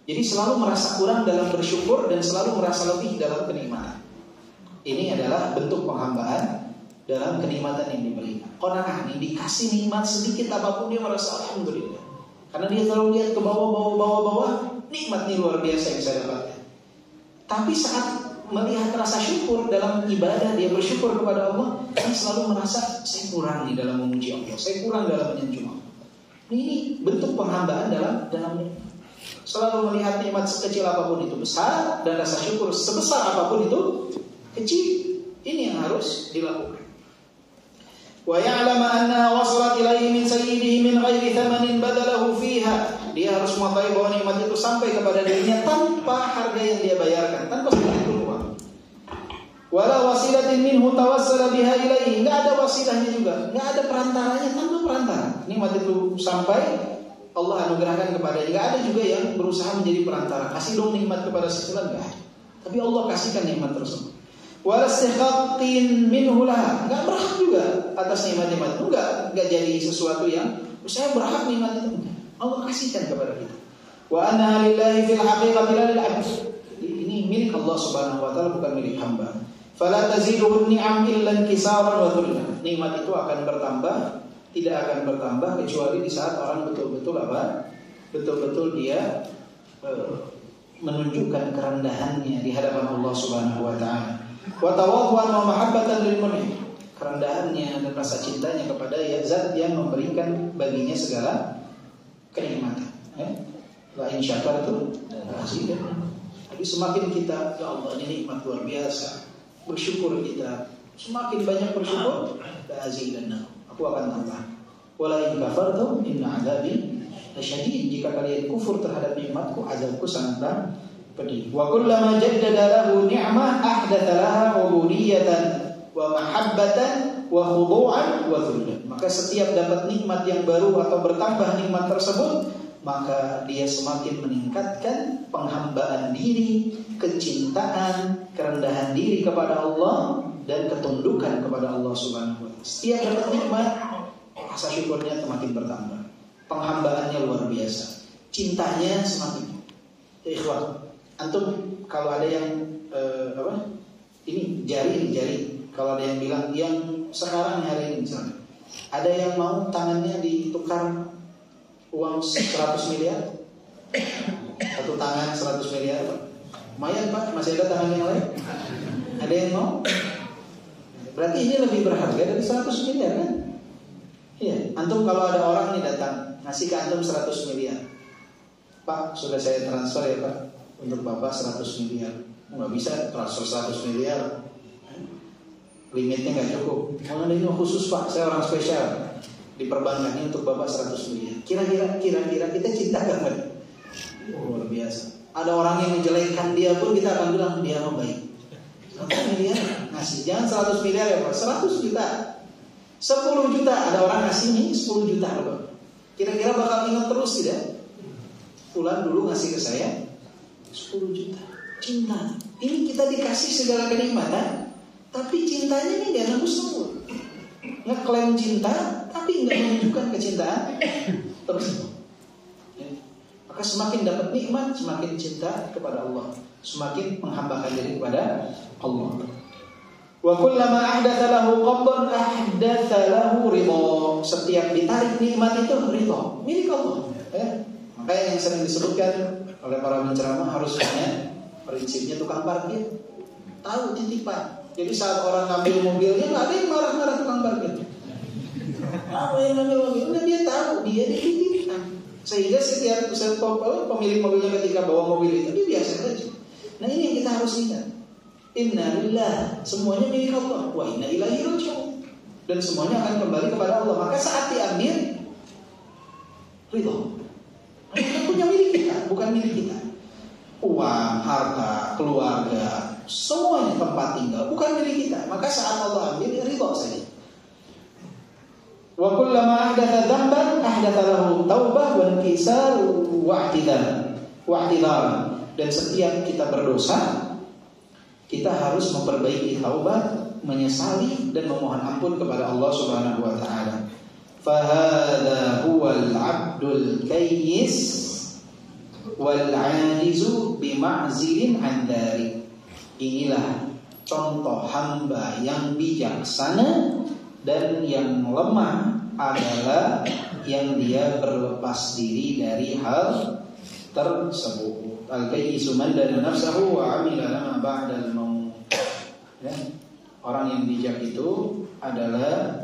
Jadi selalu merasa kurang dalam bersyukur dan selalu merasa lebih dalam kenikmatan. Ini adalah bentuk penghambaan dalam kenikmatan yang diberikan. Qanaah, ini dikasih nikmat sedikit apapun dia merasa alhamdulillah, karena dia selalu lihat ke bawah, nikmat ini luar biasa yang saya dapatkan. Tapi saat melihat rasa syukur dalam ibadah, dia bersyukur kepada Allah, dia selalu merasa saya kurang nih dalam memuji Allah, saya kurang dalam menyanjung Allah. Ini bentuk penghambaan dalam nikmat. Selalu melihat nikmat sekecil apapun itu besar, dan rasa syukur sebesar apapun itu kecil. Ini yang harus dilakukan. Wa ya'lamu anna wasalat ilaihi min sayyidihi min ghairi thamanin badalahu fiha. Dia harus mengetahui bahwa nikmat itu sampai kepada dirinya tanpa harga yang dia bayarkan, tanpa sedikit uang. Wala wasilatin minhu tawassala biha ilaihi. Enggak ada wasilahnya juga, enggak ada perantaranya, tanpa perantara. Nikmat itu sampai Allah anugerahkan kepadanya. Enggak ada juga yang berusaha menjadi perantara. Kasih dong nikmat kepada seseorang, enggak ada. Tapi Allah kasihkan nikmat tersebut. Wala istighaqin minhu laha. Enggak berhak juga atas nikmat-nikmat itu. Enggak jadi sesuatu yang saya berhak nikmat itu. Allah kasihkan kepada kita. Wa anna lillahi fil haqiqati la lil 'abd. Ini milik Allah Subhanahu wa taala, bukan milik hamba. Fala taziduhu ni'am illa inkisaran wa dhullan. Nikmat itu akan bertambah, tidak akan bertambah kecuali di saat orang betul-betul apa? Betul-betul dia menunjukkan kerendahannya di hadapan Allah Subhanahu wa taala. Wa tawadhu'an wa mahabbatan lil mun'im. Kerendahannya dan rasa cintanya kepada zat yang memberikan baginya segala kenikmatan. La in syakartum la azidannakum. Jadi semakin kita, ya Allah ini nikmat luar biasa, bersyukur kita, semakin banyak bersyukur, la azidannakum, aku akan tambah. Wala in kafartum inna 'adzabi lasyadid. Jika kalian kufur terhadap nikmatku, azabku sangatlah pedih. Wa kullama jaddada lahu ni'mah ahdatha laha ubudiyatan wa mahabbatan wa khudu'an wa dhullan. Maka setiap dapat nikmat yang baru atau bertambah nikmat tersebut, maka dia semakin meningkatkan penghambaan diri, kecintaan, kerendahan diri kepada Allah, dan ketundukan kepada Allah Subhanahu wa taala. Setiap dapat nikmat, rasa syukurnya semakin bertambah, penghambaannya luar biasa, cintanya semakin. Ikhwan, antum kalau ada yang ini jari. Kalau ada yang bilang yang sekarang hari ini misalnya, ada yang mau tangannya ditukar 100 miliar? Satu tangan 100 miliar Pak? Lumayan Pak, masih ada tangan yang lain? Ada yang mau? Berarti ini lebih berharga dari 100 miliar kan? Iya, antum kalau ada orang nih datang ngasih ke antum 100 miliar, Pak, sudah saya transfer ya Pak, untuk Bapak 100 miliar. Nggak bisa transfer 100 miliar, limitnya nggak cukup. Oh, ini khusus Pak, saya orang spesial, diperbankannya untuk Bapak 100 miliar. Kira-kira kita cinta nggak? Oh, luar biasa. Ada orang yang menjelekkan dia pun kita akan bilang dia mau baik. 100 miliar ngasih, jangan 100 miliar ya Pak, 100 juta, 10 juta, ada orang ngasih nih 10 juta Pak. Kira-kira bakal ingat terus tidak? Fulan dulu ngasih ke saya 10 juta. Cinta. Ini kita dikasih segala kenikmatan, tapi cintanya ini gak nembus-nembus. Ngeklaim cinta, tapi gak menunjukkan kecintaan terus. Maka semakin dapat nikmat, semakin cinta kepada Allah, semakin menghambakan diri kepada Allah. Wa kullama ahdatsa lahu qabdan ahdatsa lahu ridha. Setiap ditarik nikmat itu ridha, milik Allah. Makanya yang sering disebutkan oleh para penceramah harus punya prinsipnya tukang parkir, tahu titipan. Jadi saat orang ngambil mobilnya nggak ada yang marah-marah tukang parkir. Apa yang ngambil mobilnya dia tahu dia dititipkan. Sehingga setiap pemilik mobilnya ketika bawa mobil itu dia biasa saja. Nah ini yang kita harus ingat. Inna lillah, semuanya milik Allah. Wa inna ilaihi raji'un. Dan semuanya akan kembali kepada Allah. Maka saat diambil ridho. Itu punya milik kita, bukan milik kita. Uang, harta, keluarga, semuanya tempat tinggal bukan milik kita. Maka saat Allah ambil ridho saja. Wa kullama ahdatsa dzamban ahdatsa lahu taubah wa inkisar wa i'tidal. Dan setiap kita berdosa, kita harus memperbaiki taubat, menyesali dan memohon ampun kepada Allah Subhanahu wa taala. Fahadha huwal 'abdul kayyis wal 'ajizu bima'zilin 'an dzalik. Inilah contoh hamba yang bijaksana dan yang lemah adalah yang dia berlepas diri dari hal tersebut. Al-kayyisu man dana nafsahu wa 'amila lama ba'dal maut. Ya. Orang yang bijak itu adalah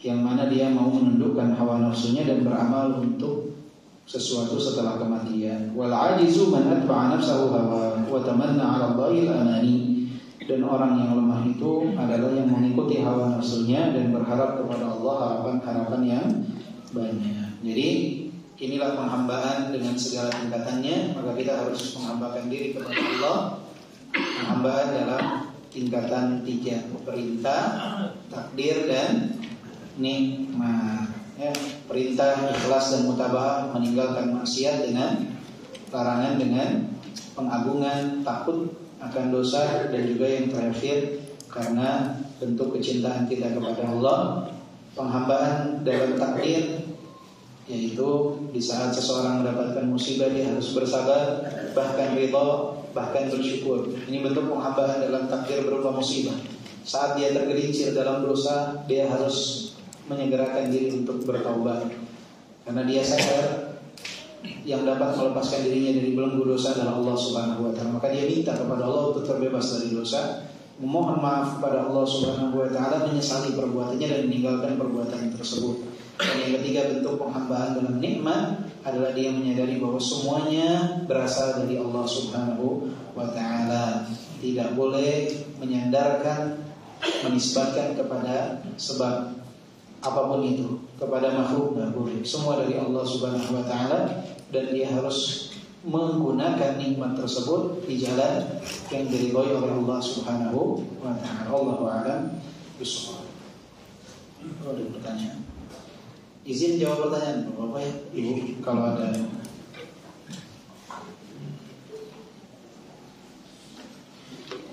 yang mana dia mau menundukkan hawa nafsunya dan beramal untuk sesuatu setelah kematian. Wal 'ajizu man atba'a nafsahu hawa wa tamanna 'ala Allahil amani. Dan orang yang lemah itu adalah yang mengikuti hawa nafsunya dan berharap kepada Allah harapan-harapan yang banyak. Jadi inilah penghambaan dengan segala tingkatannya. Maka kita harus menghambakan diri kepada Allah. Penghambaan dalam tingkatan 3, perintah, takdir dan nikmat. Ya, perintah ikhlas dan mutabah, meninggalkan maksiat dengan larangan dengan pengagungan, takut akan dosa, dan juga yang terakhir karena bentuk kecintaan kita kepada Allah. Penghambaan dalam takdir, yaitu di saat seseorang mendapatkan musibah dia harus bersabar, bahkan ridha, bahkan bersyukur. Ini bentuk penghambaan dalam takdir berupa musibah. Saat dia tergelincir dalam dosa, dia harus menyegerakan diri untuk bertaubat, karena dia sadar yang dapat melepaskan dirinya dari belenggu dosa adalah Allah Subhanahu wa taala. Maka dia minta kepada Allah untuk terbebas dari dosa, memohon maaf kepada Allah Subhanahu wa taala, menyesali perbuatannya dan meninggalkan perbuatan tersebut. Dan yang ketiga bentuk penghambaan dalam nikmat adalah dia menyadari bahwa semuanya berasal dari Allah Subhanahu wa taala. Tidak boleh menyandarkan, menisbatkan kepada sebab apapun itu kepada makhluk, tidak boleh. Semua dari Allah Subhanahu wa taala, dan dia harus menggunakan nikmat tersebut di jalan yang diridhoi oleh Allah Subhanahu wa taala. Allahu a'lam bishawab. Ada pertanyaan? Izin jawab pertanyaan Bapak ya, Ibu, kalau ada.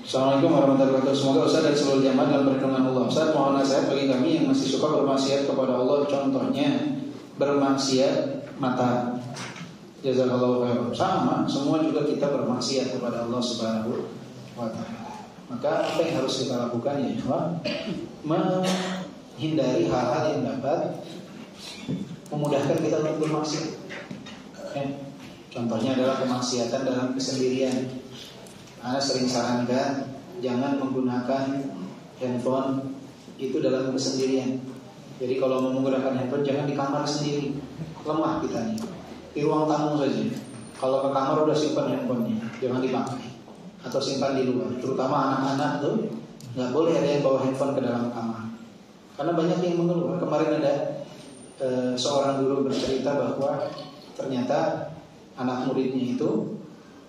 Assalamualaikum warahmatullahi wabarakatuh. Semoga Ustaz dan seluruh jamaah dalam perlindungan Allah. Ustaz, mohon nasihat bagi kami yang masih suka bermaksiat kepada Allah. Contohnya bermaksiat mata. Jazakallahu khairan. Sama, semua juga kita bermaksiat kepada Allah Subhanahu wa taala. Maka apa yang harus kita lakukan ya, menghindari hal-hal yang dapat memudahkan kita untuk bermaksiat. Contohnya adalah kemaksiatan dalam kesendirian. Ana sering sarankan jangan menggunakan handphone itu dalam kesendirian. Jadi kalau mau menggunakan handphone jangan di kamar sendiri, lemah kita nih. Di ruang tamu saja. Kalau ke kamar udah simpan handphonenya, jangan dipakai atau simpan di luar. Terutama anak-anak tuh nggak boleh ada yang bawa handphone ke dalam kamar. Karena banyak yang mengeluh. Kemarin ada seorang guru bercerita bahwa ternyata anak muridnya itu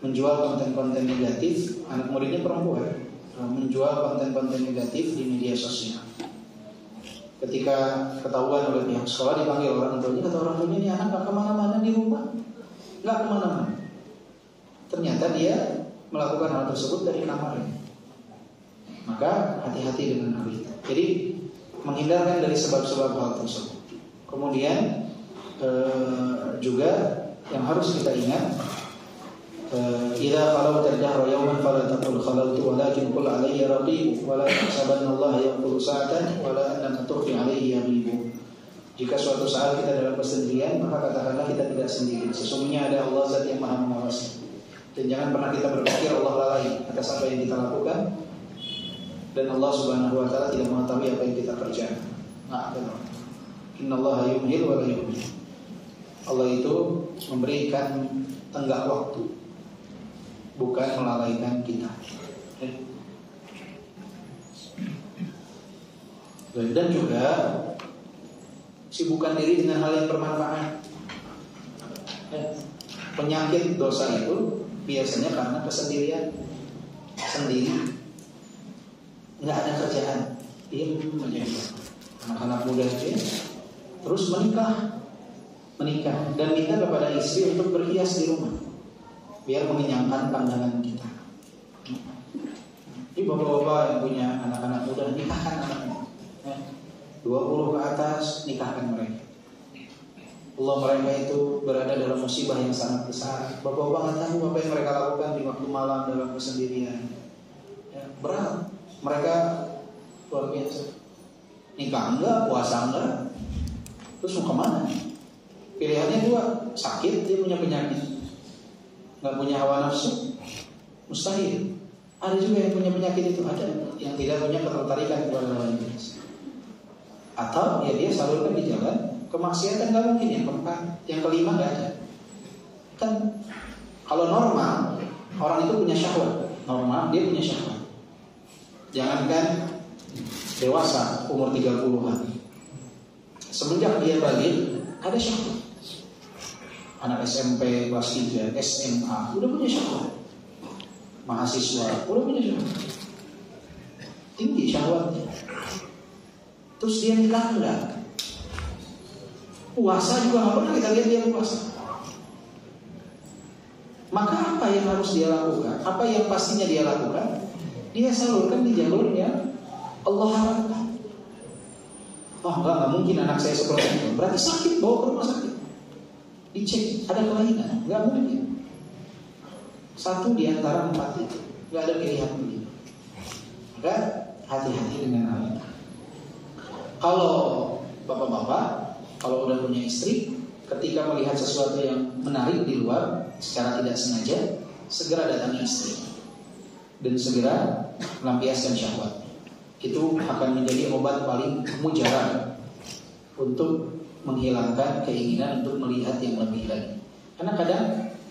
menjual konten-konten negatif. Anak muridnya perempuan, menjual konten-konten negatif di media sosial. Ketika ketahuan oleh pihak sekolah, dipanggil orang tuanya. Kata orang tuanya, ini anak gak kemana-mana di rumah, gak kemana-mana. Ternyata dia melakukan hal tersebut dari kamarnya. Maka hati-hati dengan hal itu. Jadi menghindarkan dari sebab-sebab hal tersebut. Kemudian juga yang harus kita ingat, idza khalawta ad-dahra yawman fala taqul khalawtu walakin qul alayya raqib wala tahsabanna Allah yaqulu sa'atan wala annaka tukhfi alayhi yaghib. Jika suatu saat kita dalam kesendirian, maka katakanlah kita tidak sendiri. Sesungguhnya ada Allah Zat yang Maha mengawasi. Dan jangan pernah kita berpikir Allah lalai atas apa yang kita lakukan, dan Allah Subhanahu wa taala tidak mengetahui apa yang kita kerjakan. Innallaha yumhil wa la yuhmil. Allah itu memberikan tenggat waktu, bukan melalaikan kita. Dan juga sibukkan diri dengan hal yang bermanfaat. Penyakit dosa itu biasanya karena kesendirian, sendiri, nggak ada kerjaan, diam aja. Anak-anak muda aja terus menikah dan minta kepada istri untuk berhias di rumah biar mengenyangkan pandangan kita. Ini bapak-bapak yang punya anak-anak muda, nikahkan anaknya. 20 ke atas, nikahkan mereka. Allah, mereka itu berada dalam musibah yang sangat besar. Bapak-bapak nggak tahu apa yang mereka lakukan di waktu malam dalam kesendirian. Berat. Mereka luar biasa. Nikah enggak, puasa enggak, terus mau kemana? Pilihannya dua, sakit, dia punya penyakit, nggak punya hawa nafsu, mustahil. Ada juga yang punya penyakit itu, ada yang tidak punya ketertarikan kepada lawan jenis. Atau ya dia salurkan di jalan kemaksiatan, nggak mungkin. Yang keempat, yang kelima nggak ada. Kan kalau normal orang itu punya syahwat, normal dia punya syahwat. Jangankan dewasa umur 30-an, semenjak dia balik ada syahwat. Anak SMP kelas 3, SMA udah punya syahwat. Mahasiswa udah punya syahwat, tinggi syahwatnya. Terus dia nikah enggak? Puasa juga nggak pernah kita lihat dia puasa. Maka apa yang harus dia lakukan? Apa yang pastinya dia lakukan? Dia salurkan di jalur yang Allah harapkan. Oh enggak mungkin anak saya seperti itu. Berarti sakit, bawa ke rumah sakit, dicek ada kelainan. Enggak mungkin. Satu di antara 4 itu, enggak ada pilihan begitu. Maka hati-hati dengan hal itu. Kalau bapak-bapak, kalau udah punya istri, ketika melihat sesuatu yang menarik di luar secara tidak sengaja, segera datangi istri dan segera melampiaskan syahwat. Itu akan menjadi obat paling mujarab untuk menghilangkan keinginan untuk melihat yang lebih lagi. Karena kadang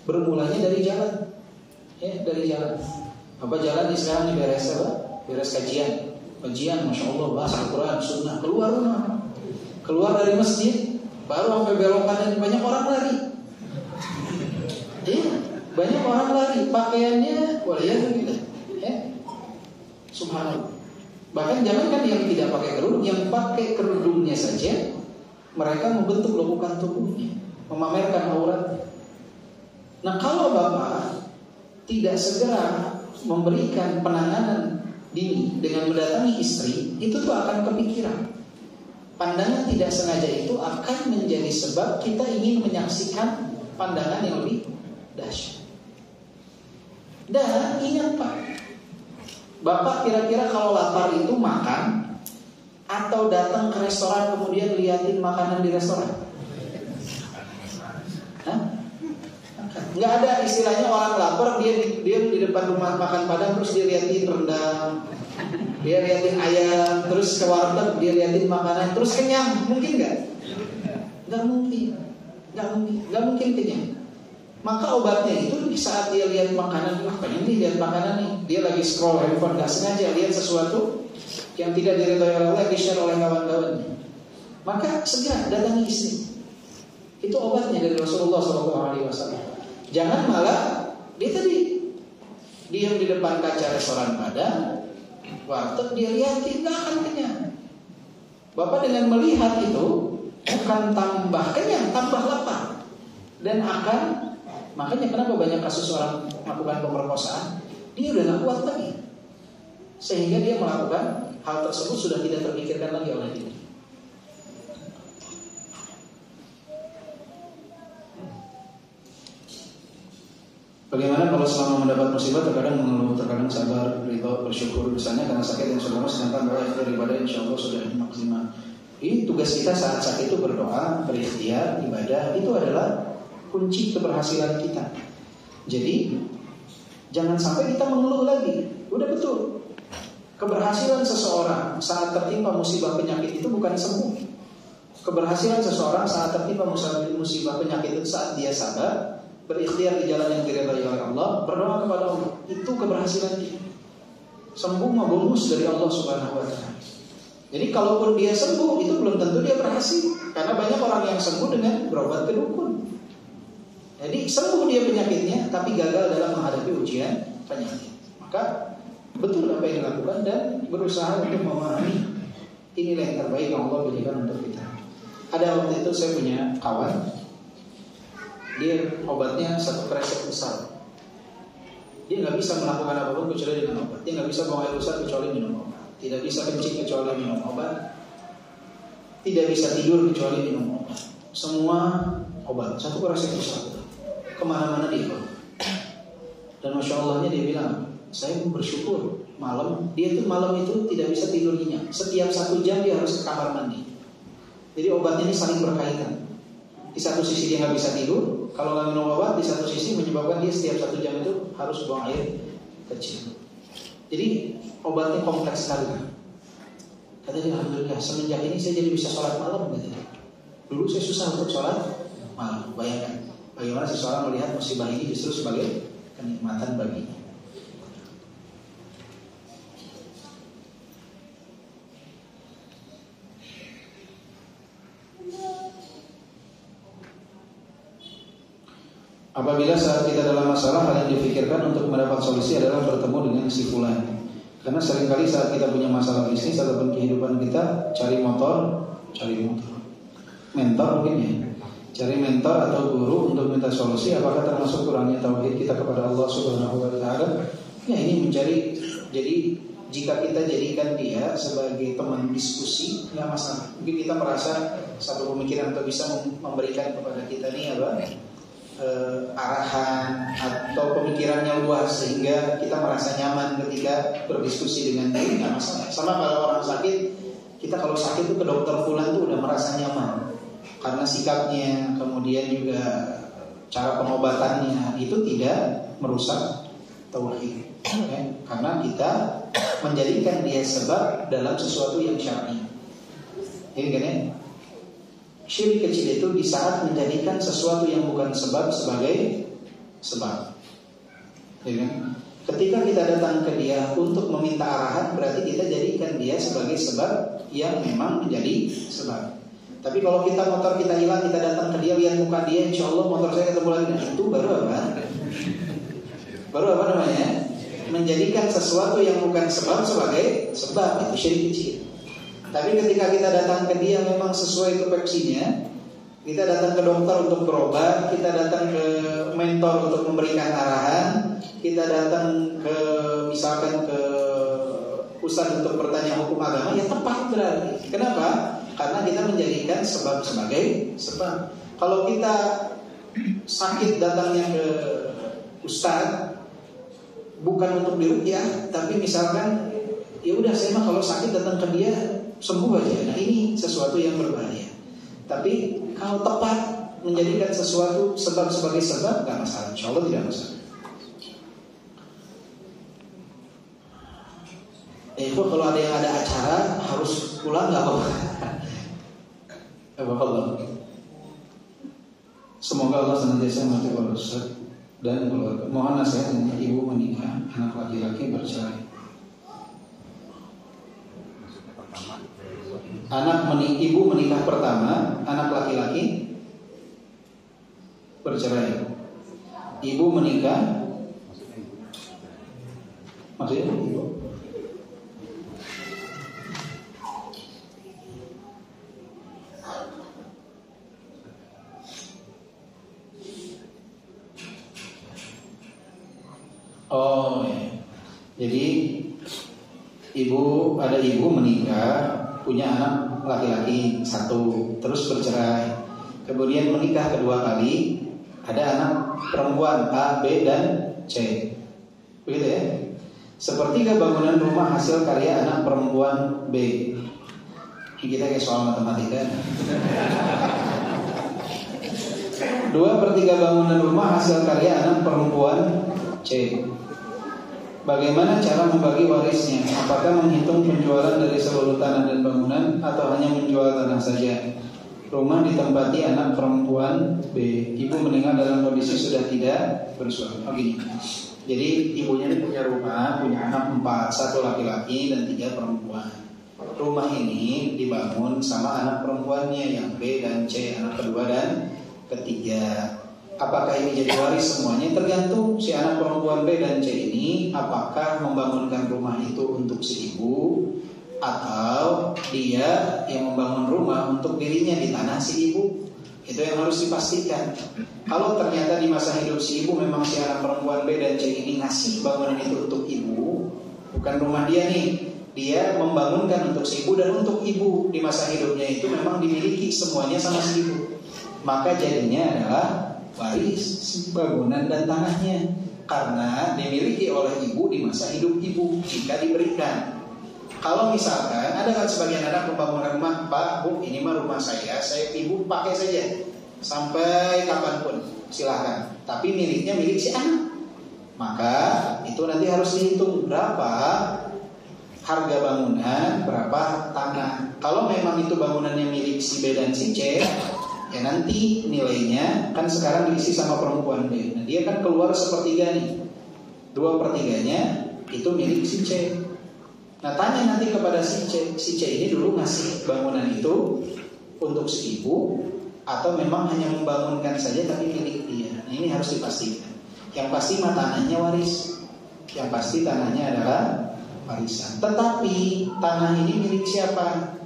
bermulanya dari jalan, dari jalan. Apa jalan di sekarang ini beres apa? Beres kajian, masya Allah, bahas Al-Quran, Sunnah, keluar rumah, keluar dari masjid, baru sampai belok kanan banyak orang lari. Banyak orang lari, pakaiannya, waliyahulillah, subhanallah. Bahkan jangankan yang tidak pakai kerudung, yang pakai kerudungnya saja mereka membentuk lekukan tubuhnya, memamerkan auratnya. Nah kalau bapak tidak segera memberikan penanganan dini dengan mendatangi istri, itu tuh akan kepikiran. Pandangan tidak sengaja itu akan menjadi sebab kita ingin menyaksikan pandangan yang lebih dahsyat. Dan ingat Pak, Bapak kira-kira kalau lapar itu makan atau datang ke restoran kemudian liatin makanan di restoran? Nggak ada istilahnya orang lapar dia di depan rumah makan Padang terus dia liatin rendang, dia liatin ayam, terus ke warteg dia liatin makanan terus kenyang. Mungkin nggak? Nggak mungkin kenyang. Maka obatnya itu di saat dia lihat makanan, pengen nih lihat makanan nih, dia lagi scroll handphone nggak sengaja lihat sesuatu yang tidak diridhoi oleh Allah, di-share oleh kawan-kawannya, maka segera datangi istri. Itu obatnya dari Rasulullah SAW. Jangan malah dia tadi diam di depan kaca restoran Padang, warteg dia liatin, nggak akan kenyang. Bapak dengan melihat itu bukan tambah kenyang, tambah lapar, dan akan, makanya kenapa banyak kasus orang melakukan pemerkosaan, dia udah nggak kuat lagi, sehingga dia melakukan hal tersebut sudah tidak terpikirkan lagi oleh diri. Bagaimana kalau selama mendapat musibah terkadang mengeluh, terkadang sabar, ridho, bersyukur, misalnya karena sakit yang sudah sedangkan doa daripada insya Allah sudah maksimal. Ini tugas kita saat sakit itu berdoa, berikhtiar, ibadah, itu adalah kunci keberhasilan kita. Jadi jangan sampai kita mengeluh lagi. Udah betul, keberhasilan seseorang saat tertimpa musibah penyakit itu bukan sembuh. Keberhasilan seseorang saat tertimpa musibah penyakit itu saat dia sabar, berikhtiar di jalan yang diridhai oleh Allah, berdoa kepada Allah. Itu keberhasilan dia. Sembuh mah bonus dari Allah Subhanahu wa taala. Jadi kalaupun dia sembuh itu belum tentu dia berhasil, karena banyak orang yang sembuh dengan berobat ke dukun. Jadi sembuh dia penyakitnya tapi gagal dalam menghadapi ujian penyakit. Maka betul apa yang dilakukan dan berusaha untuk memahami inilah yang terbaik yang Allah berikan untuk kita. Ada waktu itu saya punya kawan, dia obatnya satu kresek besar. Dia nggak bisa melakukan apapun kecuali dengan obat. Dia nggak bisa buang air besar kecuali minum obat. Tidak bisa kencing kecuali minum obat. Tidak bisa tidur kecuali minum obat. Semua obat, satu kresek besar. Kemana-mana dia bawa. Dan masya Allahnya dia bilang, saya bersyukur malam. Dia itu malam itu tidak bisa tidur nyenyak. Setiap 1 jam dia harus ke kamar mandi. Jadi obatnya ini saling berkaitan. Di satu sisi dia nggak bisa tidur, kalau nggak minum obat, di satu sisi menyebabkan dia setiap 1 jam itu harus buang air kecil. Jadi obatnya kompleks sekali. Katanya alhamdulillah semenjak ini saya jadi bisa sholat malam. Katanya. Dulu saya susah untuk sholat malam. Bayangkan bagaimana seseorang melihat musibah ini justru sebagai kenikmatan baginya. Apabila saat kita dalam masalah, hal yang difikirkan untuk mendapat solusi adalah bertemu dengan si fulan. Karena seringkali saat kita punya masalah bisnis ataupun kehidupan kita, cari mentor mungkin ya, cari mentor atau guru untuk minta solusi. Apakah termasuk kurangnya tauhid kita kepada Allah Subhanahu wa taala? Ya, ini mencari. Jadi jika kita jadikan dia sebagai teman diskusi, nggak masalah. Mungkin kita merasa satu pemikiran atau bisa memberikan kepada kita nih arahan atau pemikirannya luas sehingga kita merasa nyaman ketika berdiskusi dengan dia, nggak masalah. Sama kalau orang sakit, kita kalau sakit itu ke dokter fulan tuh udah merasa nyaman karena sikapnya, kemudian juga cara pengobatannya itu tidak merusak tauhid, ya? Karena kita menjadikan dia sebab dalam sesuatu yang syar'i. Jadi kan ya? Syirik kecil itu di saat menjadikan sesuatu yang bukan sebab sebagai sebab. Ya kan? Ketika kita datang ke dia untuk meminta arahan, berarti kita jadikan dia sebagai sebab yang memang menjadi sebab. Tapi kalau motor kita hilang, kita datang ke dia, lihat muka dia, insya Allah motor saya ketemu lagi. Nah, itu baru apa? Baru apa namanya? Menjadikan sesuatu yang bukan sebab sebagai sebab, itu syirik kecil. Tapi ketika kita datang ke dia memang sesuai kepepsinya, kita datang ke dokter untuk berobat, kita datang ke mentor untuk memberikan arahan, kita datang ke misalkan ke ustaz untuk bertanya hukum agama, ya tepat berarti. Kenapa? Karena kita menjadikan sebab sebagai sebab. Kalau kita sakit datangnya ke ustaz bukan untuk diruqyah, tapi misalkan ya udah saya mah kalau sakit datang ke dia sembuh aja. Nah, ini sesuatu yang berbahaya. Tapi kalau tepat menjadikan sesuatu sebab sebagai sebab, nggak masalah, insya Allah tidak masalah. Itu kalau ada yang ada acara harus pulang nggak apa-apa. Semoga Allah senantiasa mengerti keluarga Ustaz dan keluarga. Mohon nasihatnya, ibu menikah, anak laki-laki bercerai. Ibu menikah pertama, anak laki-laki bercerai. Ibu menikah, maksudnya ibu? Oh, ya. Jadi ada ibu menikah, punya anak laki-laki satu, terus bercerai. Kemudian menikah kedua kali, ada anak perempuan A, B, dan C. Begitu ya. Sepertiga bangunan rumah hasil karya anak perempuan B. Ini kita kayak soal matematika. 2/3 bangunan rumah hasil karya anak perempuan C. Bagaimana cara membagi warisnya? Apakah menghitung penjualan dari seluruh tanah dan bangunan atau hanya menjual tanah saja? Rumah ditempati anak perempuan B. Ibu meninggal dalam kondisi sudah tidak bersuami. Oh gini. Jadi ibunya ini punya rumah, punya anak 4, 1 laki-laki dan 3 perempuan. Rumah ini dibangun sama anak perempuannya yang B dan C, anak kedua dan ketiga. Apakah ini jadi waris semuanya? Tergantung si anak perempuan B dan C ini apakah membangunkan rumah itu untuk si ibu atau dia yang membangun rumah untuk dirinya di tanah si ibu. Itu yang harus dipastikan. Kalau ternyata di masa hidup si ibu memang si anak perempuan B dan C ini ngasih bangunan itu untuk ibu, bukan rumah dia nih, dia membangunkan untuk si ibu dan untuk ibu di masa hidupnya itu memang dimiliki semuanya sama si ibu, maka jadinya adalah waris bangunan dan tanahnya karena dimiliki oleh ibu di masa hidup ibu jika diberikan. Kalau misalkan ada kan sebagian anak membangun rumah, Pak, Bu, ini mah rumah saya ibu pakai saja sampai kapanpun, silahkan. Tapi miliknya milik si anak. Maka itu nanti harus dihitung berapa harga bangunan, berapa tanah. Kalau memang itu bangunannya milik si B dan si C, ya nanti nilainya kan sekarang diisi sama perempuan B. Nah dia kan keluar sepertiga nih, 2/3-nya itu milik si C. Nah tanya nanti kepada si C ini dulu ngasih bangunan itu untuk si ibu atau memang hanya membangunkan saja tapi milik dia. Nah ini harus dipastikan. Yang pasti mah tanahnya waris. Yang pasti tanahnya adalah warisan. Tetapi tanah ini milik siapa?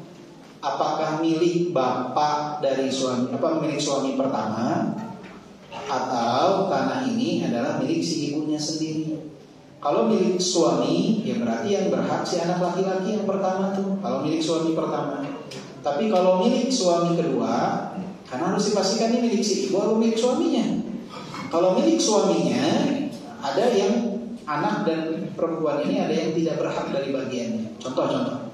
Apakah milik bapak dari suami, milik suami pertama, atau tanah ini adalah milik si ibunya sendiri? Kalau milik suami, ya berarti yang berhak si anak laki-laki yang pertama tuh. Kalau milik suami pertama. Tapi kalau milik suami kedua, karena harus dipastikan ini milik si ibu atau milik suaminya. Kalau milik suaminya, ada yang anak dan perempuan ini ada yang tidak berhak dari bagiannya. Contoh-contoh.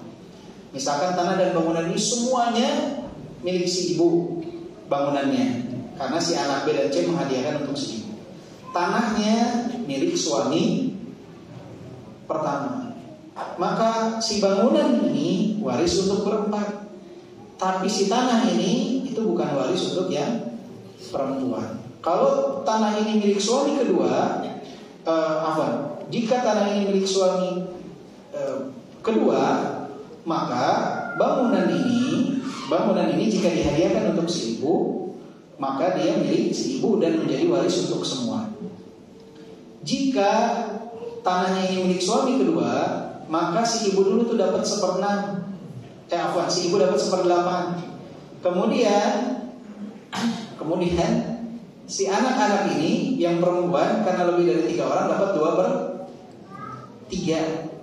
Misalkan tanah dan bangunan ini semuanya milik si ibu bangunannya, karena si anak B dan C menghadiahkan untuk si ibu. Tanahnya milik suami pertama, maka si bangunan ini waris untuk berempat. Tapi si tanah ini itu bukan waris untuk yang perempuan. Kalau tanah ini milik suami kedua, jika tanah ini milik suami kedua, maka bangunan ini jika dihadiahkan untuk si ibu, maka dia milik si ibu dan menjadi waris untuk semua. Jika tanahnya ini milik suami kedua, maka si ibu dulu tuh dapat 1/6. Si ibu dapat 1/8. Kemudian si anak-anak ini yang perempuan karena lebih dari 3 orang dapat 2/3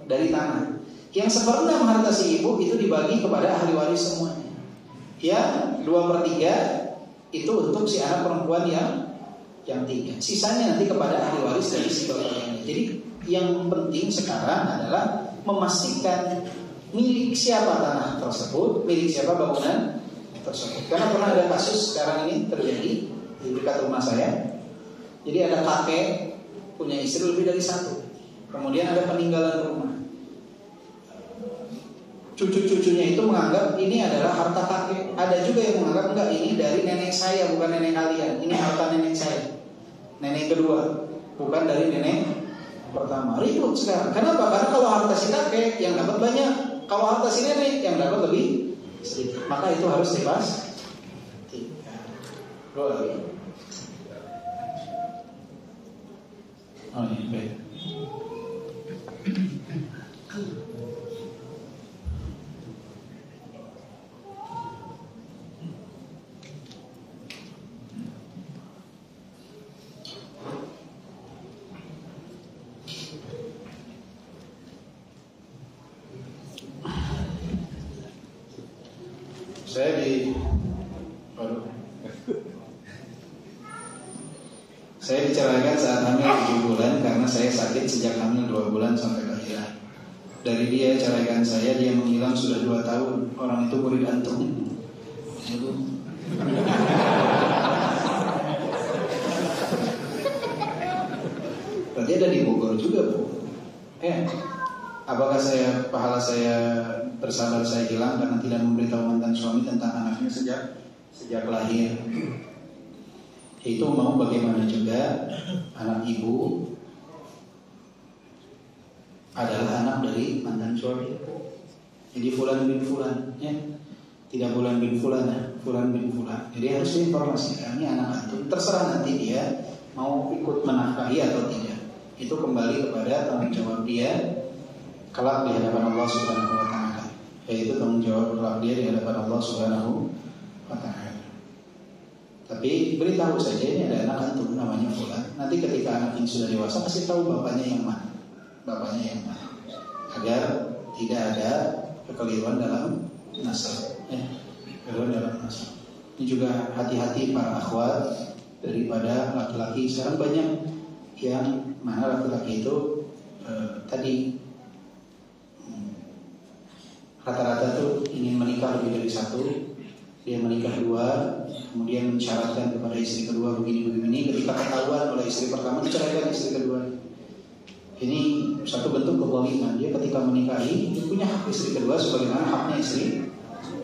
dari tanah. Yang 1/6 harta si ibu itu dibagi kepada ahli waris semuanya. Yang 2/3 itu untuk si anak perempuan yang 3. Sisanya nanti kepada ahli waris dari si bapak ini. Jadi yang penting sekarang adalah memastikan milik siapa tanah tersebut, milik siapa bangunan tersebut. Karena pernah ada kasus sekarang ini terjadi, dekat rumah saya. Jadi ada kakek punya istri lebih dari satu. Kemudian ada peninggalan rumah. Cucu-cucunya itu menganggap ini adalah harta kakek. Ada juga yang menganggap enggak, ini dari nenek saya, bukan nenek kalian. Ini harta nenek saya, nenek kedua, bukan dari nenek pertama. Ribut sekarang. Kenapa? Karena kalau harta si kakek yang dapat banyak, kalau harta si nenek yang dapat lebih sedikit. Maka itu harus dibahas. Dua lagi. Oh iya, baik. Saya diceraikan saat hamil 7 bulan karena saya sakit sejak hamil 2 bulan sampai lahiran. Dari dia ceraikan saya, dia menghilang sudah 2 tahun. Orang itu murid antum. Berarti ada di Bogor juga, Bu. Apakah pahala saya bersabar saya hilang karena tidak memberitahu mantan suami tentang anaknya sejak lahir? Itu mau bagaimana juga anak ibu adalah anak dari mantan suami. Jadi fulan bin fulan, ya. Tidak bulan bin fulan, ya. Fulan bin fulan. Jadi harus diinformasikan, ini anak antum. Terserah nanti dia mau ikut menafkahi atau tidak. Itu kembali kepada tanggung jawab dia kelak di hadapan Allah Subhanahu wa taala. Yaitu tanggung jawab kelak dia di hadapan Allah Subhanahu wa taala. Tapi beritahu saja ini ada anak antum namanya fulan. Nanti ketika anak ini sudah dewasa kasih tahu bapaknya yang mana. Agar tidak ada kekeliruan dalam nasab, ya. Kekeliruan dalam nasab. Ini juga hati-hati para akhwat daripada laki-laki. Sekarang banyak yang mana laki-laki itu tadi rata-rata tuh ingin menikah lebih dari satu. Dia menikah 2, kemudian mensyaratkan kepada istri kedua begini-begini. Ketika ketahuan oleh istri pertama, diceraikan istri kedua. Ini satu bentuk kezaliman. Dia ketika menikahi, dia punya hak istri kedua sebagaimana haknya istri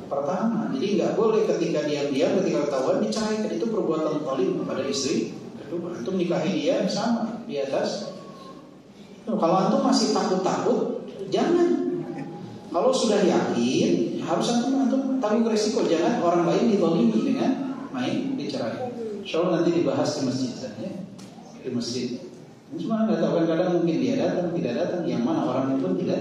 pertama. Jadi nggak boleh ketika diam-diam, ketika ketahuan diceraikan. Itu perbuatan zalim kepada istri kedua. Itu menikahi dia sama di atas. Kalau antum masih takut-takut, jangan. Kalau sudah yakin, harus antum tanggung resiko. Jangan orang lain dizalimi dengan main dicerai. Insyaallah nanti dibahas di masjid saja. Di masjid. Cuma nggak tahu, kadang mungkin dia datang, tidak datang. Yang mana orangnya pun tidak.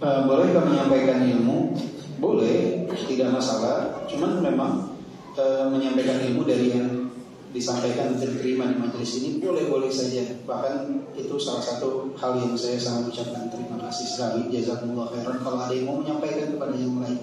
Bolehkah menyampaikan ilmu? Boleh, tidak masalah. Cuman memang menyampaikan ilmu dari yang disampaikan dan diterima di majelis ini boleh-boleh saja. Bahkan itu salah satu hal yang saya sangat ucapkan terima kasih sekali, jazakumullah khairan kalau ada yang mau menyampaikan kepada yang lain.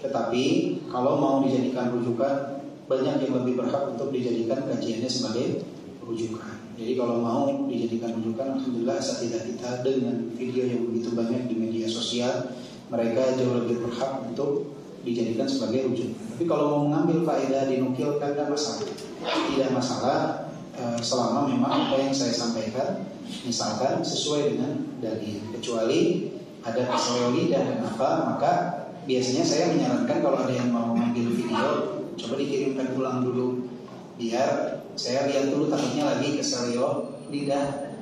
Tetapi kalau mau dijadikan rujukan, banyak yang lebih berhak untuk dijadikan kajiannya sebagai rujukan. Jadi kalau mau dijadikan rujukan, alhamdulillah asatidzah kita dengan video yang begitu banyak di media sosial, mereka jauh lebih berhak untuk dijadikan sebagai rujukan. Tapi kalau mau mengambil faedah dinukilkan, tidak masalah. Tidak masalah selama memang apa yang saya sampaikan misalkan sesuai dengan dalil. Kecuali ada keseluruhan lidah dan apa, maka biasanya saya menyarankan kalau ada yang mau mengambil video, coba dikirimkan ulang dulu. Biar saya lihat dulu, takutnya lagi keselio lidah.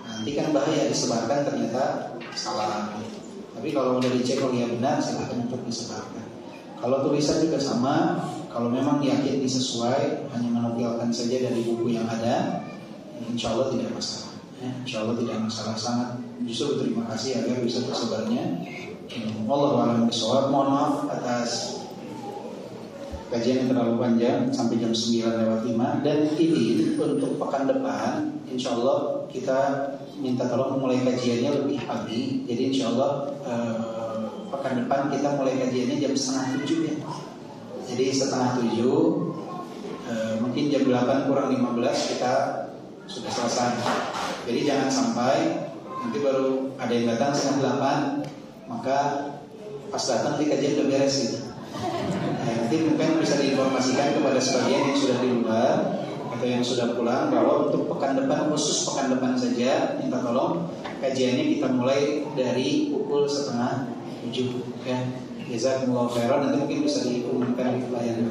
Nanti kan bahaya disebarkan ternyata salah. Tapi kalau udah dicek oh ya benar, silakan untuk disebarkan. Kalau tulisan juga sama. Kalau memang yakin disesuai, hanya menukilkan saja dari buku yang ada, insya Allah tidak masalah. Insya Allah tidak masalah. Sangat justru berterima kasih agar bisa tersebarnya. Wallahu a'lam bishawab. Mohon maaf atas kajian yang terlalu panjang sampai jam 9:05. Dan ini untuk pekan depan insya Allah kita minta tolong mulai kajiannya lebih pagi. Jadi insya Allah pekan depan kita mulai kajiannya jam 6:30 ya. Jadi 6:30, mungkin jam 8 kurang 15 kita sudah selesai. Jadi jangan sampai nanti baru ada yang datang 7:30, maka pas datang di kajian udah beres gitu. Nanti mungkin bisa diinformasikan kepada sebagian yang sudah di luar atau yang sudah pulang bahwa untuk pekan depan, khusus pekan depan saja, minta tolong kajiannya kita mulai dari pukul 6:30 ya. Jazakumullahu khairan. Nanti mungkin bisa diumumkan di flyer,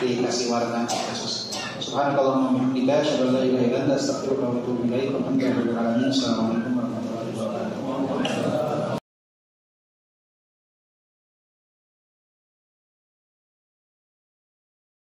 dikasih warna khusus. Subhanakallahumma wa bihamdika, asyhadu an la ilaha illa anta, astaghfiruka wa atubu ilaik. Alhamdulillahirabbil alamin. Assalamualaikum warahmatullahi wabarakatuh.